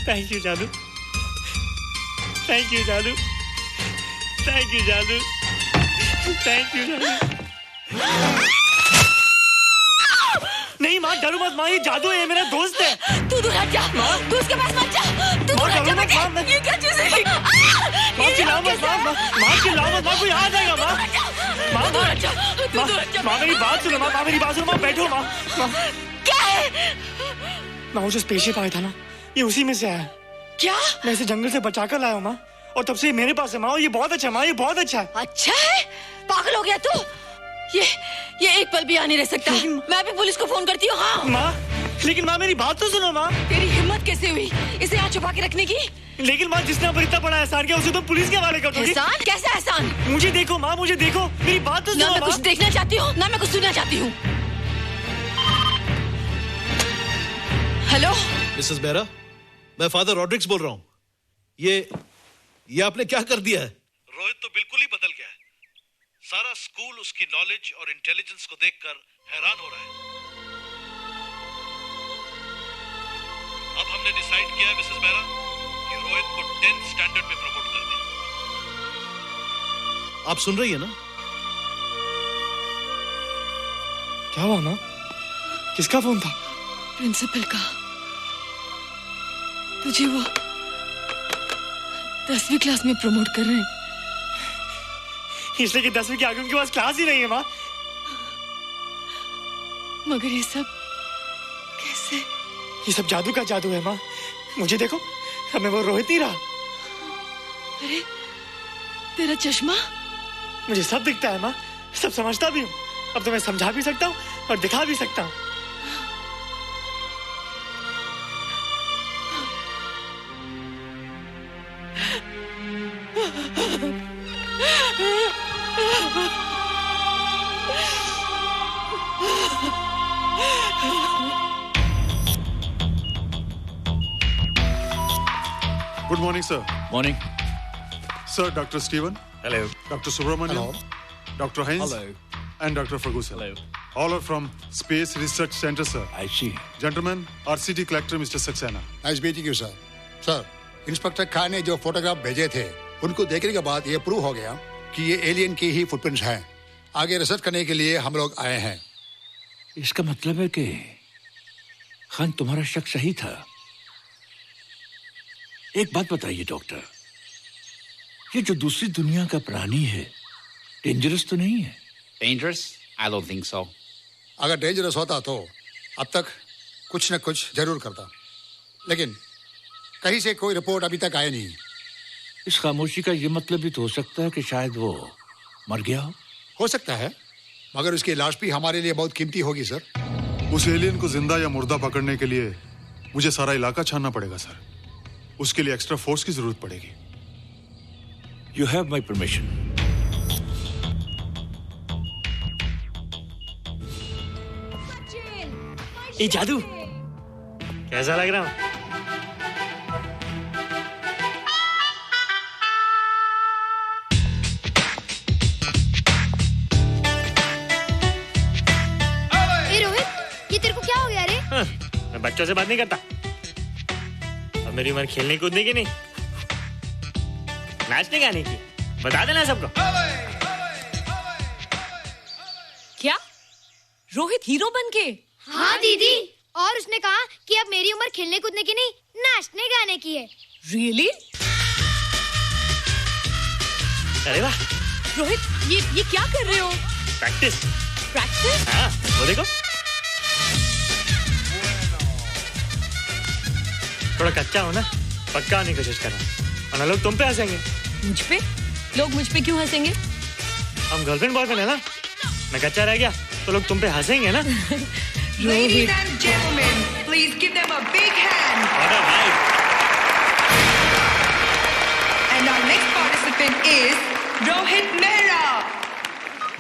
[SPEAKER 15] थैंक यू जादू। नहीं माँ, डरो मत माँ, ये जादू है, ये मेरा दोस्त है।
[SPEAKER 7] तू दूर हट जा, तू उसके पास मत जा। तू दूर हट जा बेटे। ये क्या चीज़ है?
[SPEAKER 15] माँ चिल्लाओ मत, माँ कोई आ जाएगा। माँ
[SPEAKER 7] दूर हट जा।
[SPEAKER 15] माँ मेरी बात सुनो, माँ बैठो। माँ
[SPEAKER 7] क्या है?
[SPEAKER 15] माँ वो जो स्पेसशिप आया था ना, ये उसी में से आया।
[SPEAKER 7] क्या?
[SPEAKER 15] मैं इसे जंगल से बचा कर लाया हूँ माँ, और तब से ये मेरे पास है माँ। ये बहुत अच्छा है माँ, ये बहुत अच्छा है।
[SPEAKER 7] अच्छा है? पागल हो गया तू? ये एक पल भी यहाँ नहीं रह सकता। मैं अभी पुलिस को फोन करती हूँ। हाँ
[SPEAKER 15] माँ, लेकिन माँ मेरी बात तो सुनो माँ।
[SPEAKER 7] तेरी हिम्मत कैसे हुई इसे यहाँ छुपा के रखने की?
[SPEAKER 15] लेकिन माँ, जिसने पर इतना बड़ा एहसान किया उसे तो पुलिस के हवाले कर दोगी।
[SPEAKER 7] एहसान? कैसा एहसान?
[SPEAKER 15] मुझे देखो माँ, मुझे देखो, मेरी बात तो सुनो।
[SPEAKER 7] ना मैं कुछ देखना चाहती हूँ, ना मैं कुछ सुनना चाहती हूँ। हेलो
[SPEAKER 12] मिसेस बेरा, मैं फादर रॉड्रिक्स बोल रहा हूँ। ये आपने क्या कर दिया है?
[SPEAKER 13] रोहित तो बिल्कुल ही बदल गया है। सारा स्कूल उसकी नॉलेज और इंटेलिजेंस को देखकर हैरान हो रहा है। अब हमने डिसाइड किया है मिसेस मेहरा कि रोहित को 10th स्टैंडर्ड में प्रमोट कर दें।
[SPEAKER 12] आप सुन रही है ना?
[SPEAKER 15] क्या हुआ माँ? किसका फोन था?
[SPEAKER 7] प्रिंसिपल का। तुझे वो 10वीं क्लास में प्रमोट कर रहे हैं।
[SPEAKER 15] इसलिए कि 10वीं के आगे उनके पास क्लास ही नहीं है माँ।
[SPEAKER 7] मगर ये सब कैसे?
[SPEAKER 15] ये सब जादू का जादू है माँ। मुझे देखो, अब मैं वो रोहित नहीं रहा।
[SPEAKER 7] अरे तेरा चश्मा?
[SPEAKER 15] मुझे सब दिखता है माँ, सब समझता भी हूँ। अब तो मैं समझा भी सकता हूँ और दिखा भी सकता हूँ।
[SPEAKER 5] Good morning, sir.
[SPEAKER 17] Morning.
[SPEAKER 5] Sir, Dr. Stephen.
[SPEAKER 17] Hello.
[SPEAKER 5] Dr. Subramaniam.
[SPEAKER 17] Hello.
[SPEAKER 5] Dr. Heinz.
[SPEAKER 17] Hello.
[SPEAKER 5] And Dr. Ferguson.
[SPEAKER 17] Hello.
[SPEAKER 5] All are from Space Research Center, sir.
[SPEAKER 17] I see.
[SPEAKER 5] Gentlemen, RCT collector Mr. Saxena.
[SPEAKER 18] Nice meeting you sir. Sir, inspector Khan ने जो फोटोग्राफ भेजे थे उनको देखने के बाद ये प्रूव हो गया कि ये एलियन की ही फुटप्रिंट्स हैं। आगे रिसर्च करने के लिए हम लोग आए हैं।
[SPEAKER 17] इसका मतलब है कि खान तुम्हारा शक सही था। एक बात बताइए डॉक्टर, ये जो दूसरी दुनिया का प्राणी है डेंजरस तो नहीं है?
[SPEAKER 9] Dangerous? I don't think so.
[SPEAKER 18] अगर डेंजरस होता तो अब तक कुछ न कुछ जरूर करता, लेकिन कहीं से कोई रिपोर्ट अभी तक आई नहीं।
[SPEAKER 17] इस खामोशी का ये मतलब भी तो हो सकता है कि शायद वो मर गया
[SPEAKER 18] हो सकता है, मगर उसकी लाश भी हमारे लिए बहुत कीमती होगी सर।
[SPEAKER 5] उस एलियन को जिंदा या मुर्दा पकड़ने के लिए मुझे सारा इलाका छानना पड़ेगा सर। उसके लिए एक्स्ट्रा फोर्स की जरूरत पड़ेगी।
[SPEAKER 17] You have my permission.
[SPEAKER 15] ये जादू कैसा लग रहा हूँ?
[SPEAKER 11] ए रोहित, ये तेरे को क्या हो गया रे?
[SPEAKER 15] मैं बच्चों से बात नहीं करता। अब मेरी उम्र खेलने कूदने की नहीं, नाचने गाने की। बता देना सबको।
[SPEAKER 6] क्या रोहित हीरो बन के?
[SPEAKER 11] हाँ दीदी, और उसने कहा कि अब मेरी उम्र खेलने कूदने की नहीं, नाचने गाने की है।
[SPEAKER 6] Really?
[SPEAKER 15] अरे वाह
[SPEAKER 6] रोहित, ये क्या कर रहे हो?
[SPEAKER 15] प्रैक्टिस।
[SPEAKER 6] प्रैक्टिस?
[SPEAKER 15] हाँ, वो देखो। थोड़ा कच्चा हो ना, पक्का होने की कोशिश कर रहा हूँ, वरना लोग तुम पे हंसेंगे।
[SPEAKER 6] मुझ पे? लोग मुझ पे क्यों हंसेंगे?
[SPEAKER 15] हम गर्लफ्रेंड बॉयफ्रेंड है ना, मैं कच्चा रह गया तो लोग तुम पे हंसेंगे ना।
[SPEAKER 19] Ladies and gentlemen, please give them a big hand.
[SPEAKER 15] What a night.
[SPEAKER 19] And our next participant is Rohit Mehra.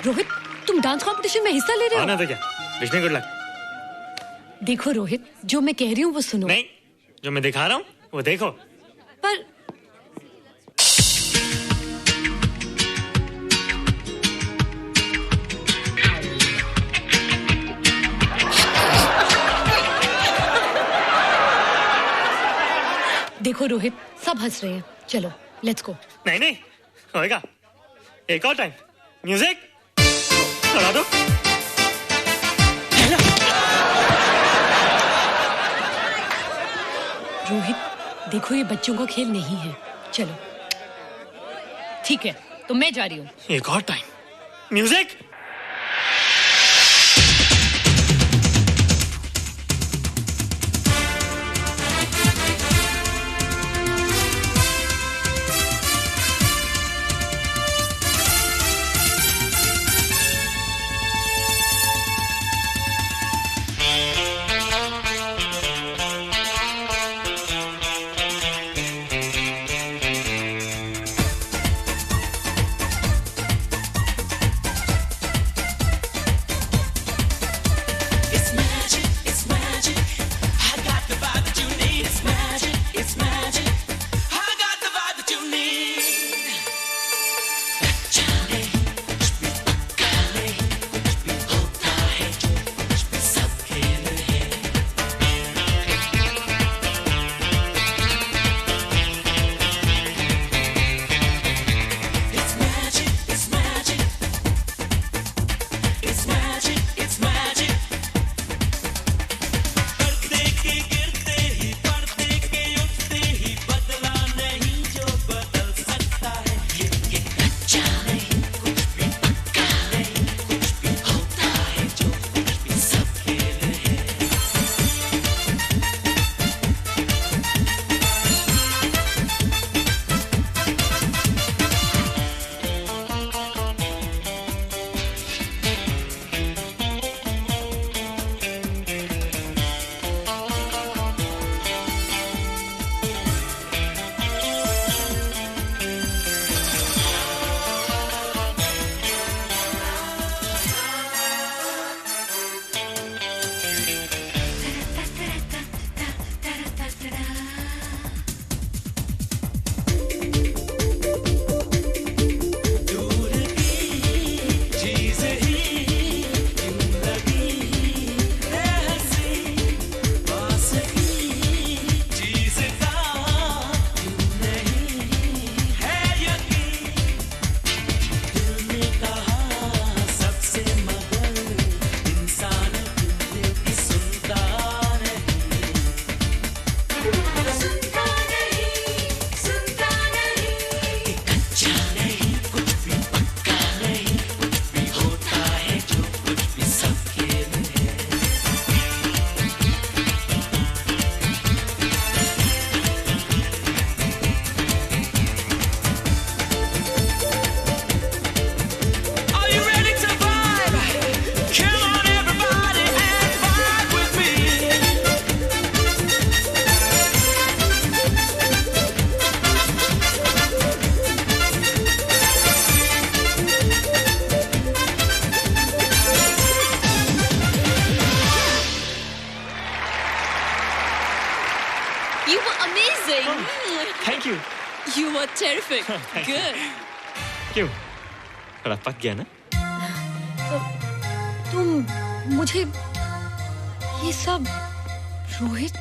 [SPEAKER 6] Rohit, तुम डांस कंपटीशन में हिस्सा ले रहे हो?
[SPEAKER 15] ना तो क्या, विश मी गुड लक।
[SPEAKER 6] देखो रोहित, जो मैं कह रही हूँ वो सुनो।
[SPEAKER 15] नहीं, जो मैं दिखा रहा हूँ वो देखो।
[SPEAKER 6] पर देखो रोहित, सब हंस रहे हैं। चलो लेट्स गो।
[SPEAKER 15] नहीं नहीं होएगा, एक और टाइम। म्यूजिक चला दो।
[SPEAKER 6] रोहित देखो, ये बच्चों का खेल नहीं है। चलो ठीक है, तो मैं जा रही हूँ।
[SPEAKER 15] एक और time. Music.
[SPEAKER 7] were terrific. Good.
[SPEAKER 15] क्यों? थोड़ा पक गया ना?
[SPEAKER 6] तुम मुझे ये सब रोहित,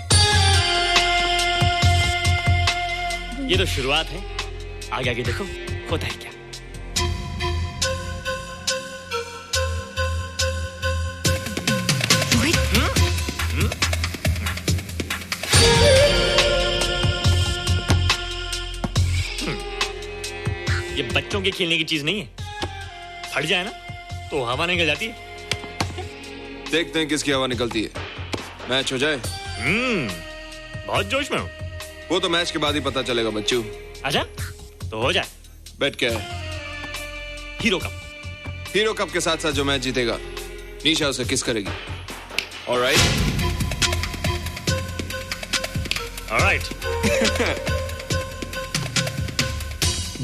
[SPEAKER 15] ये तो शुरुआत है, आगे आगे देखो होता है क्या। ये बच्चों के खेलने की चीज नहीं है, फट जाए ना तो हवा निकल जाती है।
[SPEAKER 10] देखते हैं किसकी हवा निकलती है। मैच हो जाए।
[SPEAKER 15] बहुत जोश में हूँ।
[SPEAKER 10] वो तो मैच के बाद ही पता चलेगा बच्चू।
[SPEAKER 15] अच्छा तो हो जाए।
[SPEAKER 10] बेट क्या है?
[SPEAKER 15] Hero cup.
[SPEAKER 10] हीरो कप के साथ साथ जो मैच जीतेगा निशा उसे किस करेगी। Alright.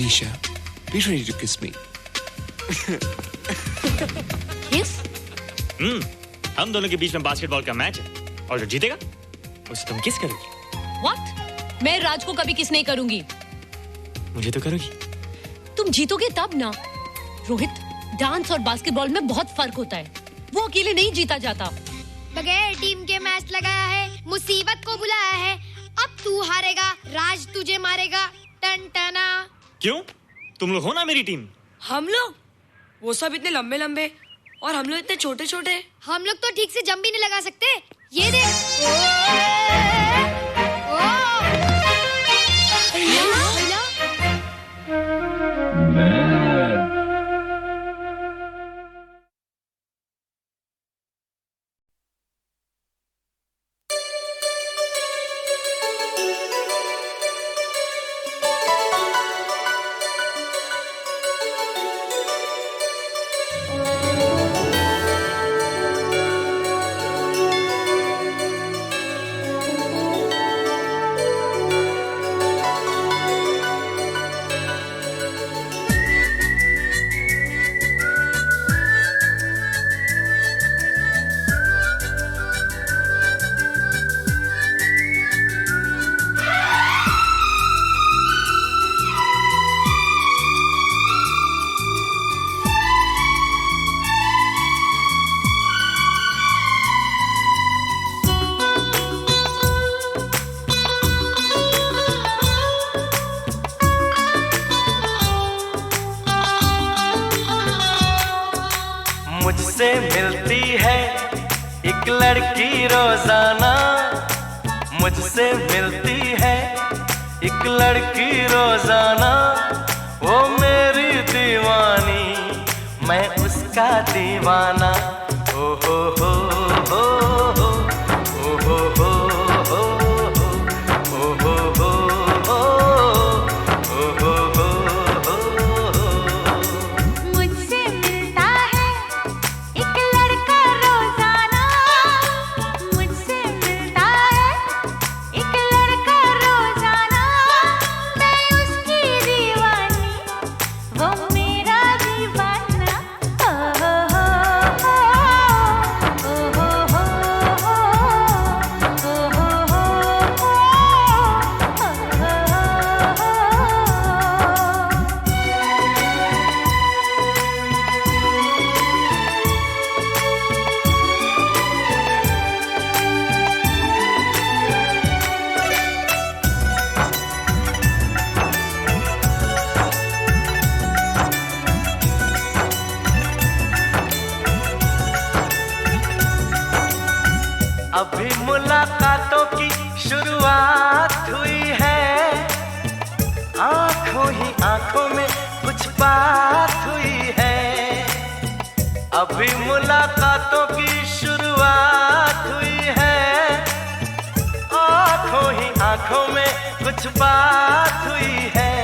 [SPEAKER 10] Nisha, be ready to kiss me.
[SPEAKER 6] Kiss?
[SPEAKER 15] हम दोनों के बीच में बास्केटबॉल का मैच है और जो जीतेगा उसे तुम किस करोगी।
[SPEAKER 6] What? मैं राज को कभी किस नहीं करूंगी।
[SPEAKER 15] मुझे तो करोगी।
[SPEAKER 6] तुम जीतोगे तब ना। रोहित, डांस और बास्केटबॉल में बहुत फर्क होता है, वो अकेले नहीं जीता जाता।
[SPEAKER 11] बगैर टीम के मैच लगाया है, मुसीबत को बुलाया है, अब तू हारेगा, राज तुझे मारेगा। टन टना।
[SPEAKER 15] क्यों? तुम लोग हो ना मेरी टीम।
[SPEAKER 8] हम लोग? वो सब इतने लंबे लंबे और हम लोग इतने छोटे छोटे।
[SPEAKER 11] हम लोग तो ठीक से जंप भी नहीं लगा सकते। ये देख।
[SPEAKER 2] मुझसे मिलती है एक लड़की रोजाना, मुझसे मिलती है एक लड़की रोजाना, वो मेरी दीवानी मैं उसका दीवाना। ओ हो हो हो हो ओ हो हो हो ओ हो हो हो ओ हो हो हो।
[SPEAKER 3] मुझसे मिलता है एक लड़का रोजाना, मुझसे मिलता है एक लड़का रोजाना, मैं उसकी दीवानी वो मेरा दीवाना। ओ हो हो ओ हो हो ओ हो हो
[SPEAKER 2] अभी मुलाकातों की शुरुआत हुई है, आंखों ही आंखों में कुछ बात हुई है। अभी मुलाकातों की शुरुआत हुई है, आंखों ही आंखों में कुछ बात हुई है।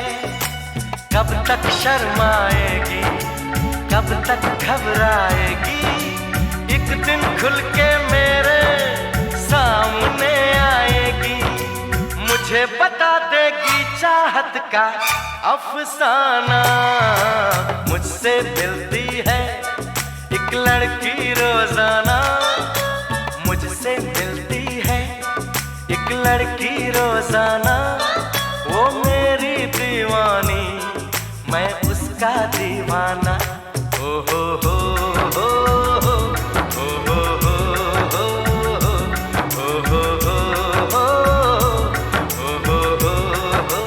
[SPEAKER 2] कब तक शर्माएगी, कब तक घबराएगी, एक दिन खुल के मेरे सामने आएगी, मुझे बता देगी चाहत का अफसाना। मुझसे मिलती है एक लड़की रोजाना, मुझसे मिलती है एक लड़की रोजाना, वो मेरी दीवानी जमाना ओ हो हो हो हो ओ हो हो हो हो ओ हो हो हो ओ हो हो हो।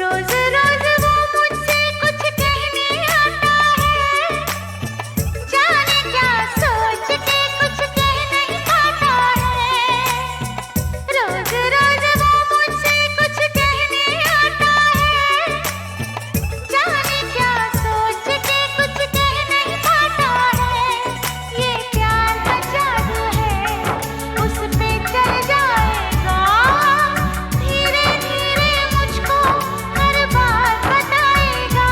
[SPEAKER 3] रोज रोज वो मुझसे कुछ कहने आता है, जाने क्या सोच के कुछ कह नहीं पाता है। रोज रोज वो मुझसे कुछ कहने आता है, जाने क्या सोच के कुछ कह नहीं पाता है। ये प्यार का जादू है, उस पे चल जाएगा, धीरे धीरे मुझको हर बात बताएगा।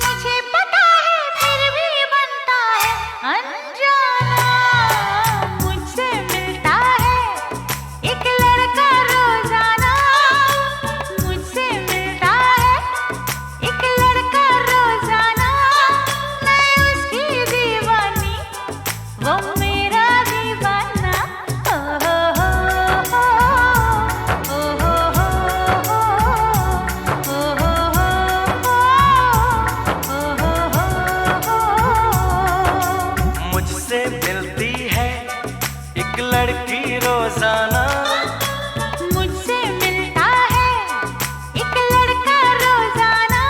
[SPEAKER 3] मुझे पता है फिर भी बनता है अनजाना, मुझसे मिलता है एक लड़का रोजाना, मुझसे मिलता है एक लड़का रोजाना। मैं उसकी दीवानी, वो मेरा दीवाना। ओ हो हो हो ओ हो हो हो ओ हो हो हो।
[SPEAKER 2] मुझसे मिलती है एक लड़की रोजाना,
[SPEAKER 3] मुझसे मिलता है एक लड़का रोजाना,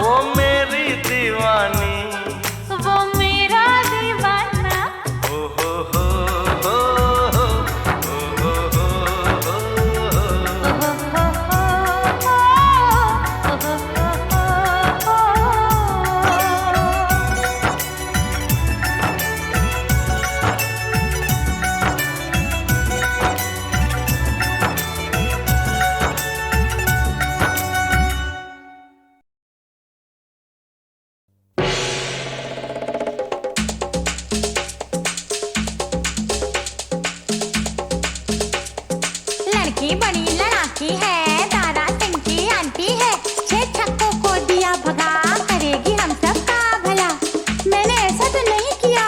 [SPEAKER 2] वो मेरी दीवानी।
[SPEAKER 3] वो मेरा दीवाना।
[SPEAKER 2] ओ हो हो हो हो ओ हो हो हो।
[SPEAKER 3] लड़की बड़ी लड़ाकी है, तारा सिंह की आंटी है, 6 छक्कों को दिया भगा, करेगी हम सबका भला। मैंने ऐसा तो नहीं किया।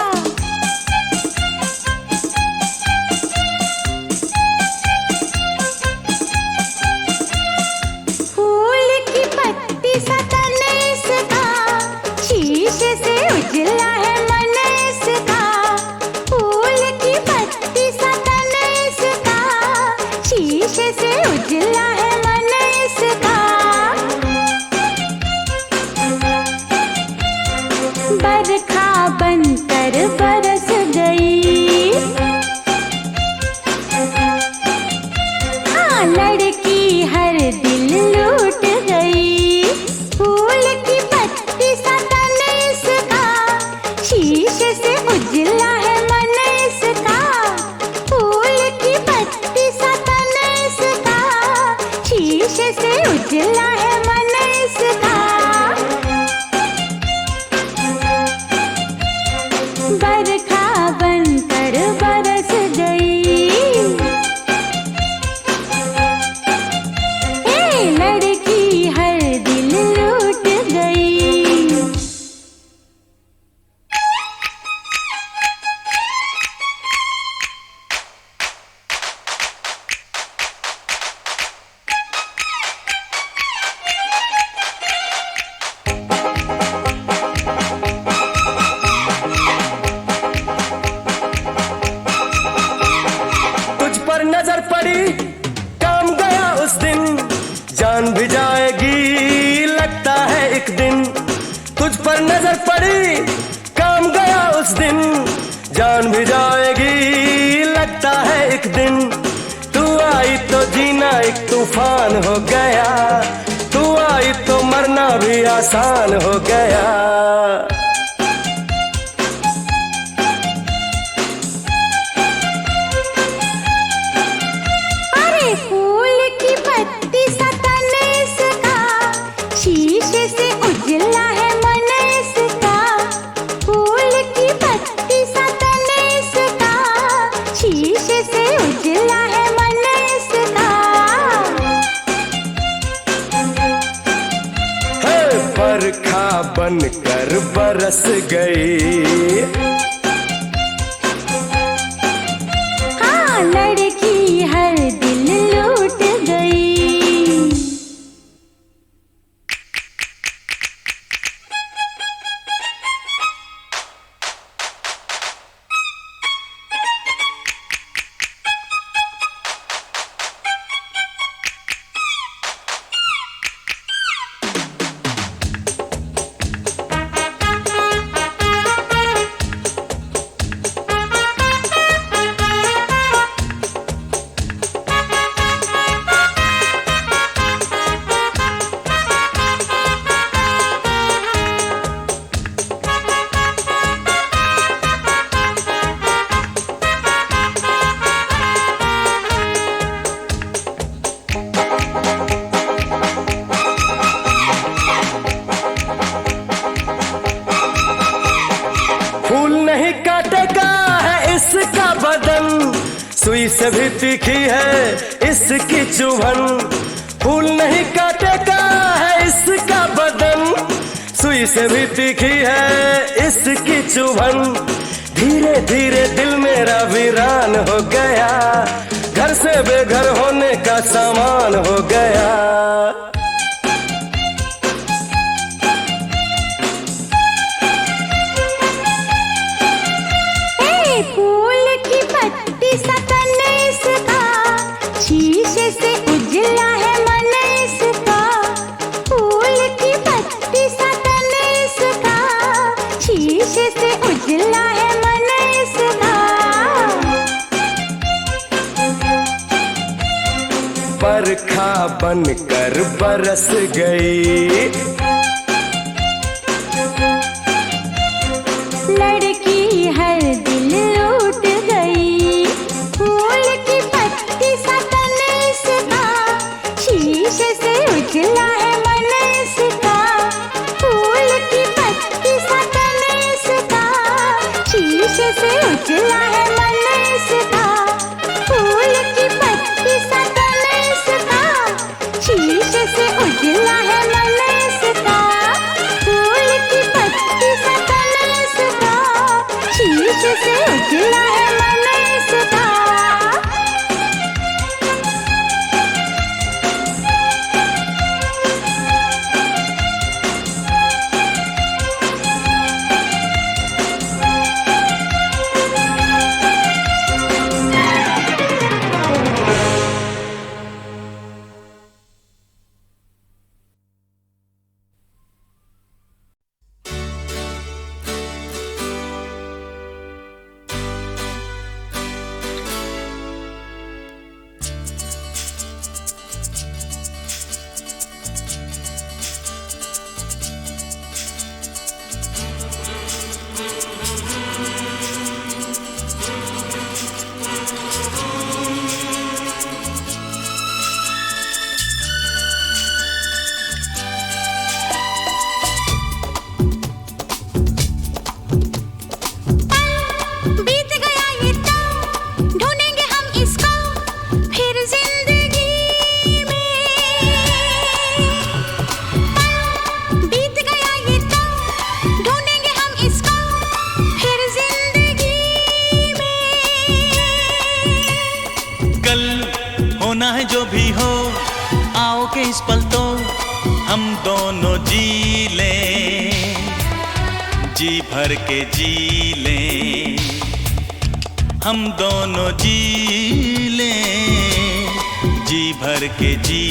[SPEAKER 3] फूल की पत्ती सा तन इसका, शीशे से उजला है मन इसका। फूल की पत्ती सा तन इसका, शीशे से उजला है मन इसका। बरखा बनकर बरस गई, हाँ लड़की हर दिल लूट गई। फूल की पत्ती सा तन इसका, शीशे से उजला है मन इसका। फूल की पत्ती सा तन इसका, शीशे से उजला है मन इसका। बरखा बनकर बरस गई, ए लड़की हर दिल लूट गई।
[SPEAKER 2] तुझ पर नजर पड़ी, काम गया उस दिन, जान भी जाएगी लगता है एक दिन। तुझ पर नजर पड़ी, काम गया उस दिन, जान भी जाएगी लगता है एक दिन। तू आई तो जीना एक तूफान हो गया, तू आई तो मरना भी आसान हो गया।
[SPEAKER 3] अरे फूल की पत्ती सा तन इसका, शीशे से उजला है मन इसका। फूल की पत्ती सा तन इसका, शीशे से उजला है मन इसका।
[SPEAKER 2] है बरखा बनकर बरस गई।
[SPEAKER 3] हाँ लड़की हर दिल लूट गई।
[SPEAKER 2] फूल नहीं काटेगा है इसका बदन, सुई से भी तीखी है इसकी चुभन। फूल नहीं काटेगा है इसका बदन, सुई से भी तीखी है इसकी चुभन। धीरे धीरे दिल मेरा वीरान हो गया, घर से बेघर होने का सामान हो गया।
[SPEAKER 3] फूल की पत्ती सा तन इसका, शीशे से उजला है मन इसका। फूल की पत्ती सा तन इसका, शीशे से उजला है मन इसका।
[SPEAKER 2] बरखा बनकर बरस गई।
[SPEAKER 3] लड़की हर दिल लूट गई। फूल की पत्ती सा तन इसका, शीशे से उजला है मन इसका। फूल की पत्ती सा तन इसका, शीशे से उजला है मन इसका। फूल की पत्ती सा तन इसका, शीशे से उजला है मन इसका। फूल की पत्ती सा तन इसका, शीशे से उजला है मन इसका।
[SPEAKER 20] इस पल तो हम दोनों जी लें, जी भर के जी लें, हम दोनों जी लें, जी भर के जी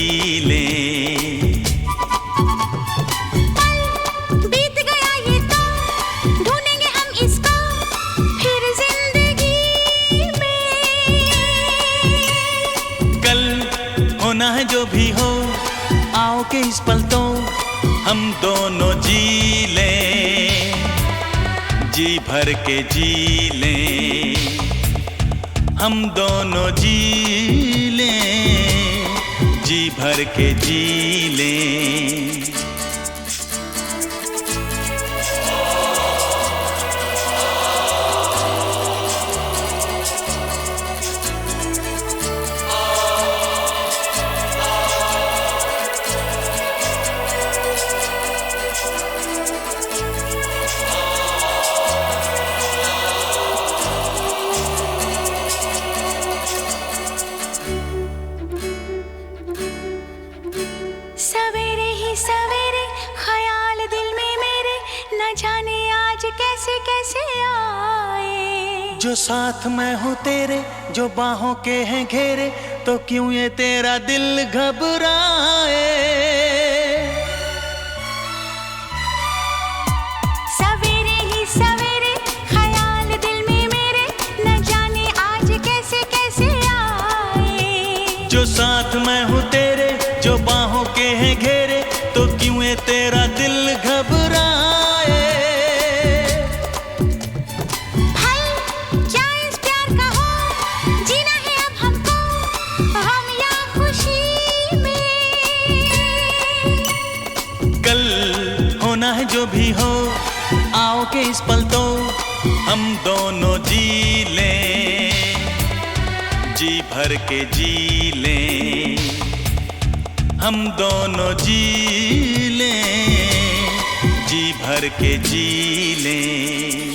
[SPEAKER 20] लें।
[SPEAKER 3] बीत गया ये तो ढूंढेंगे हम इसको फिर जिंदगी में।
[SPEAKER 20] कल होना है जो भी हो, आओ के इस पल तो हम दोनों जी लें, जी भर के जी लें, हम दोनों जी लें, जी भर के जी लें।
[SPEAKER 3] सवेरे ही सवेरे ख्याल दिल में मेरे, न जाने आज कैसे कैसे आए।
[SPEAKER 2] जो साथ मैं हूँ तेरे, जो बाहों के हैं घेरे, तो क्यों ये तेरा दिल घबराए।
[SPEAKER 3] सवेरे ही सवेरे ख्याल दिल में मेरे, न जाने आज कैसे कैसे आए।
[SPEAKER 2] जो साथ मैं हूँ तेरे, जो बाहों के हैं घेरे, तो क्यों ये तेरा दिल घबराए।
[SPEAKER 3] भाई क्या इस प्यार का हो, जीना है अब हमको, हम या खुशी में।
[SPEAKER 2] कल होना है जो भी हो, आओ के इस पल तो हम दोनों जी लें, जी भर के जी लें, हम दोनों जी लें, जी भर के जी लें।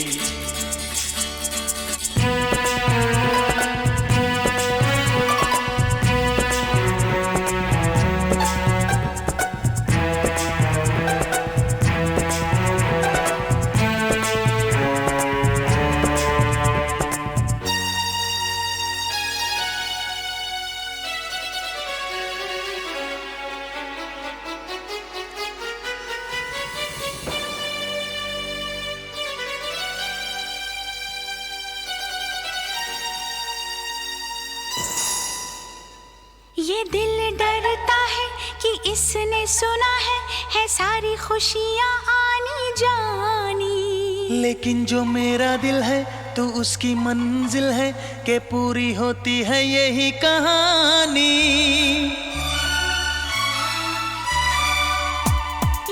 [SPEAKER 3] ये दिल डरता है कि इसने सुना है सारी खुशियाँ आनी जानी।
[SPEAKER 2] लेकिन जो मेरा दिल है तो उसकी मंजिल है, कि पूरी होती है यही कहानी।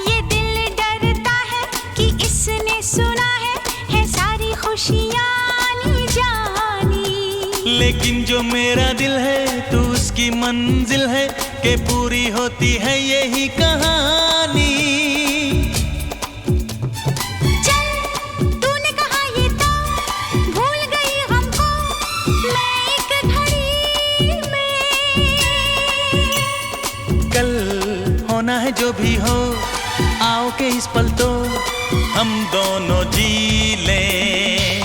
[SPEAKER 3] ये दिल डरता है कि इसने सुना है सारी खुशियाँ आनी जानी।
[SPEAKER 2] लेकिन जो मेरा दिल है तो उसकी मंजिल है, कि पूरी होती है यही कहानी।
[SPEAKER 3] चल तूने कहा ये तो भूल गई हमको मैं एक घड़ी में।
[SPEAKER 2] कल होना है जो भी हो, आओ के इस पल तो हम दोनों जी लें,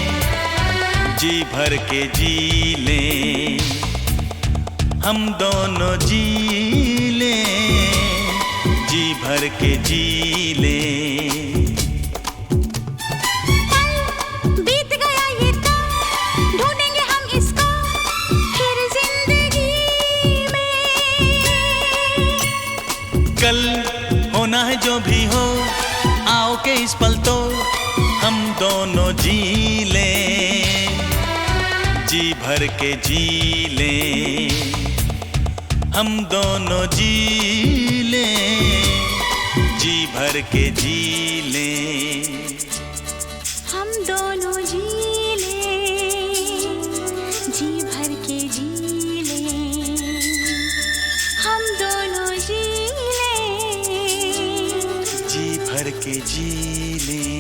[SPEAKER 2] जी भर के जी लें, हम दोनों जी लें, जी भर के जी लें।
[SPEAKER 3] बीत गया ये तो ढूंढेंगे हम इसको फिर जिंदगी में।
[SPEAKER 2] कल होना है जो भी हो, आओ के इस पल तो हम दोनों जी लें, जी भर के जी लें, हम दोनों जी लें, जी भर के जी लें।
[SPEAKER 3] हम दोनों जी लें, जी भर के जी लें, हम दोनों जी लें,
[SPEAKER 2] जी भर के जी लें।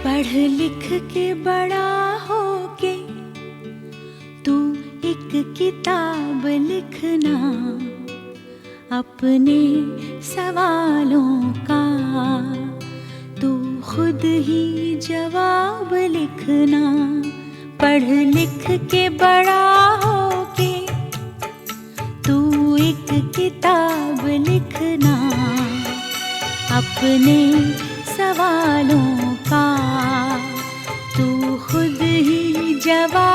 [SPEAKER 3] पढ़ लिख के बड़ा होके तू एक किताब लिखना, अपने सवालों का तू
[SPEAKER 21] खुद ही जवाब लिखना, पढ़ लिख के बड़ा होके तू एक किताब लिखना, अपने सवालों का तू खुद ही जवाब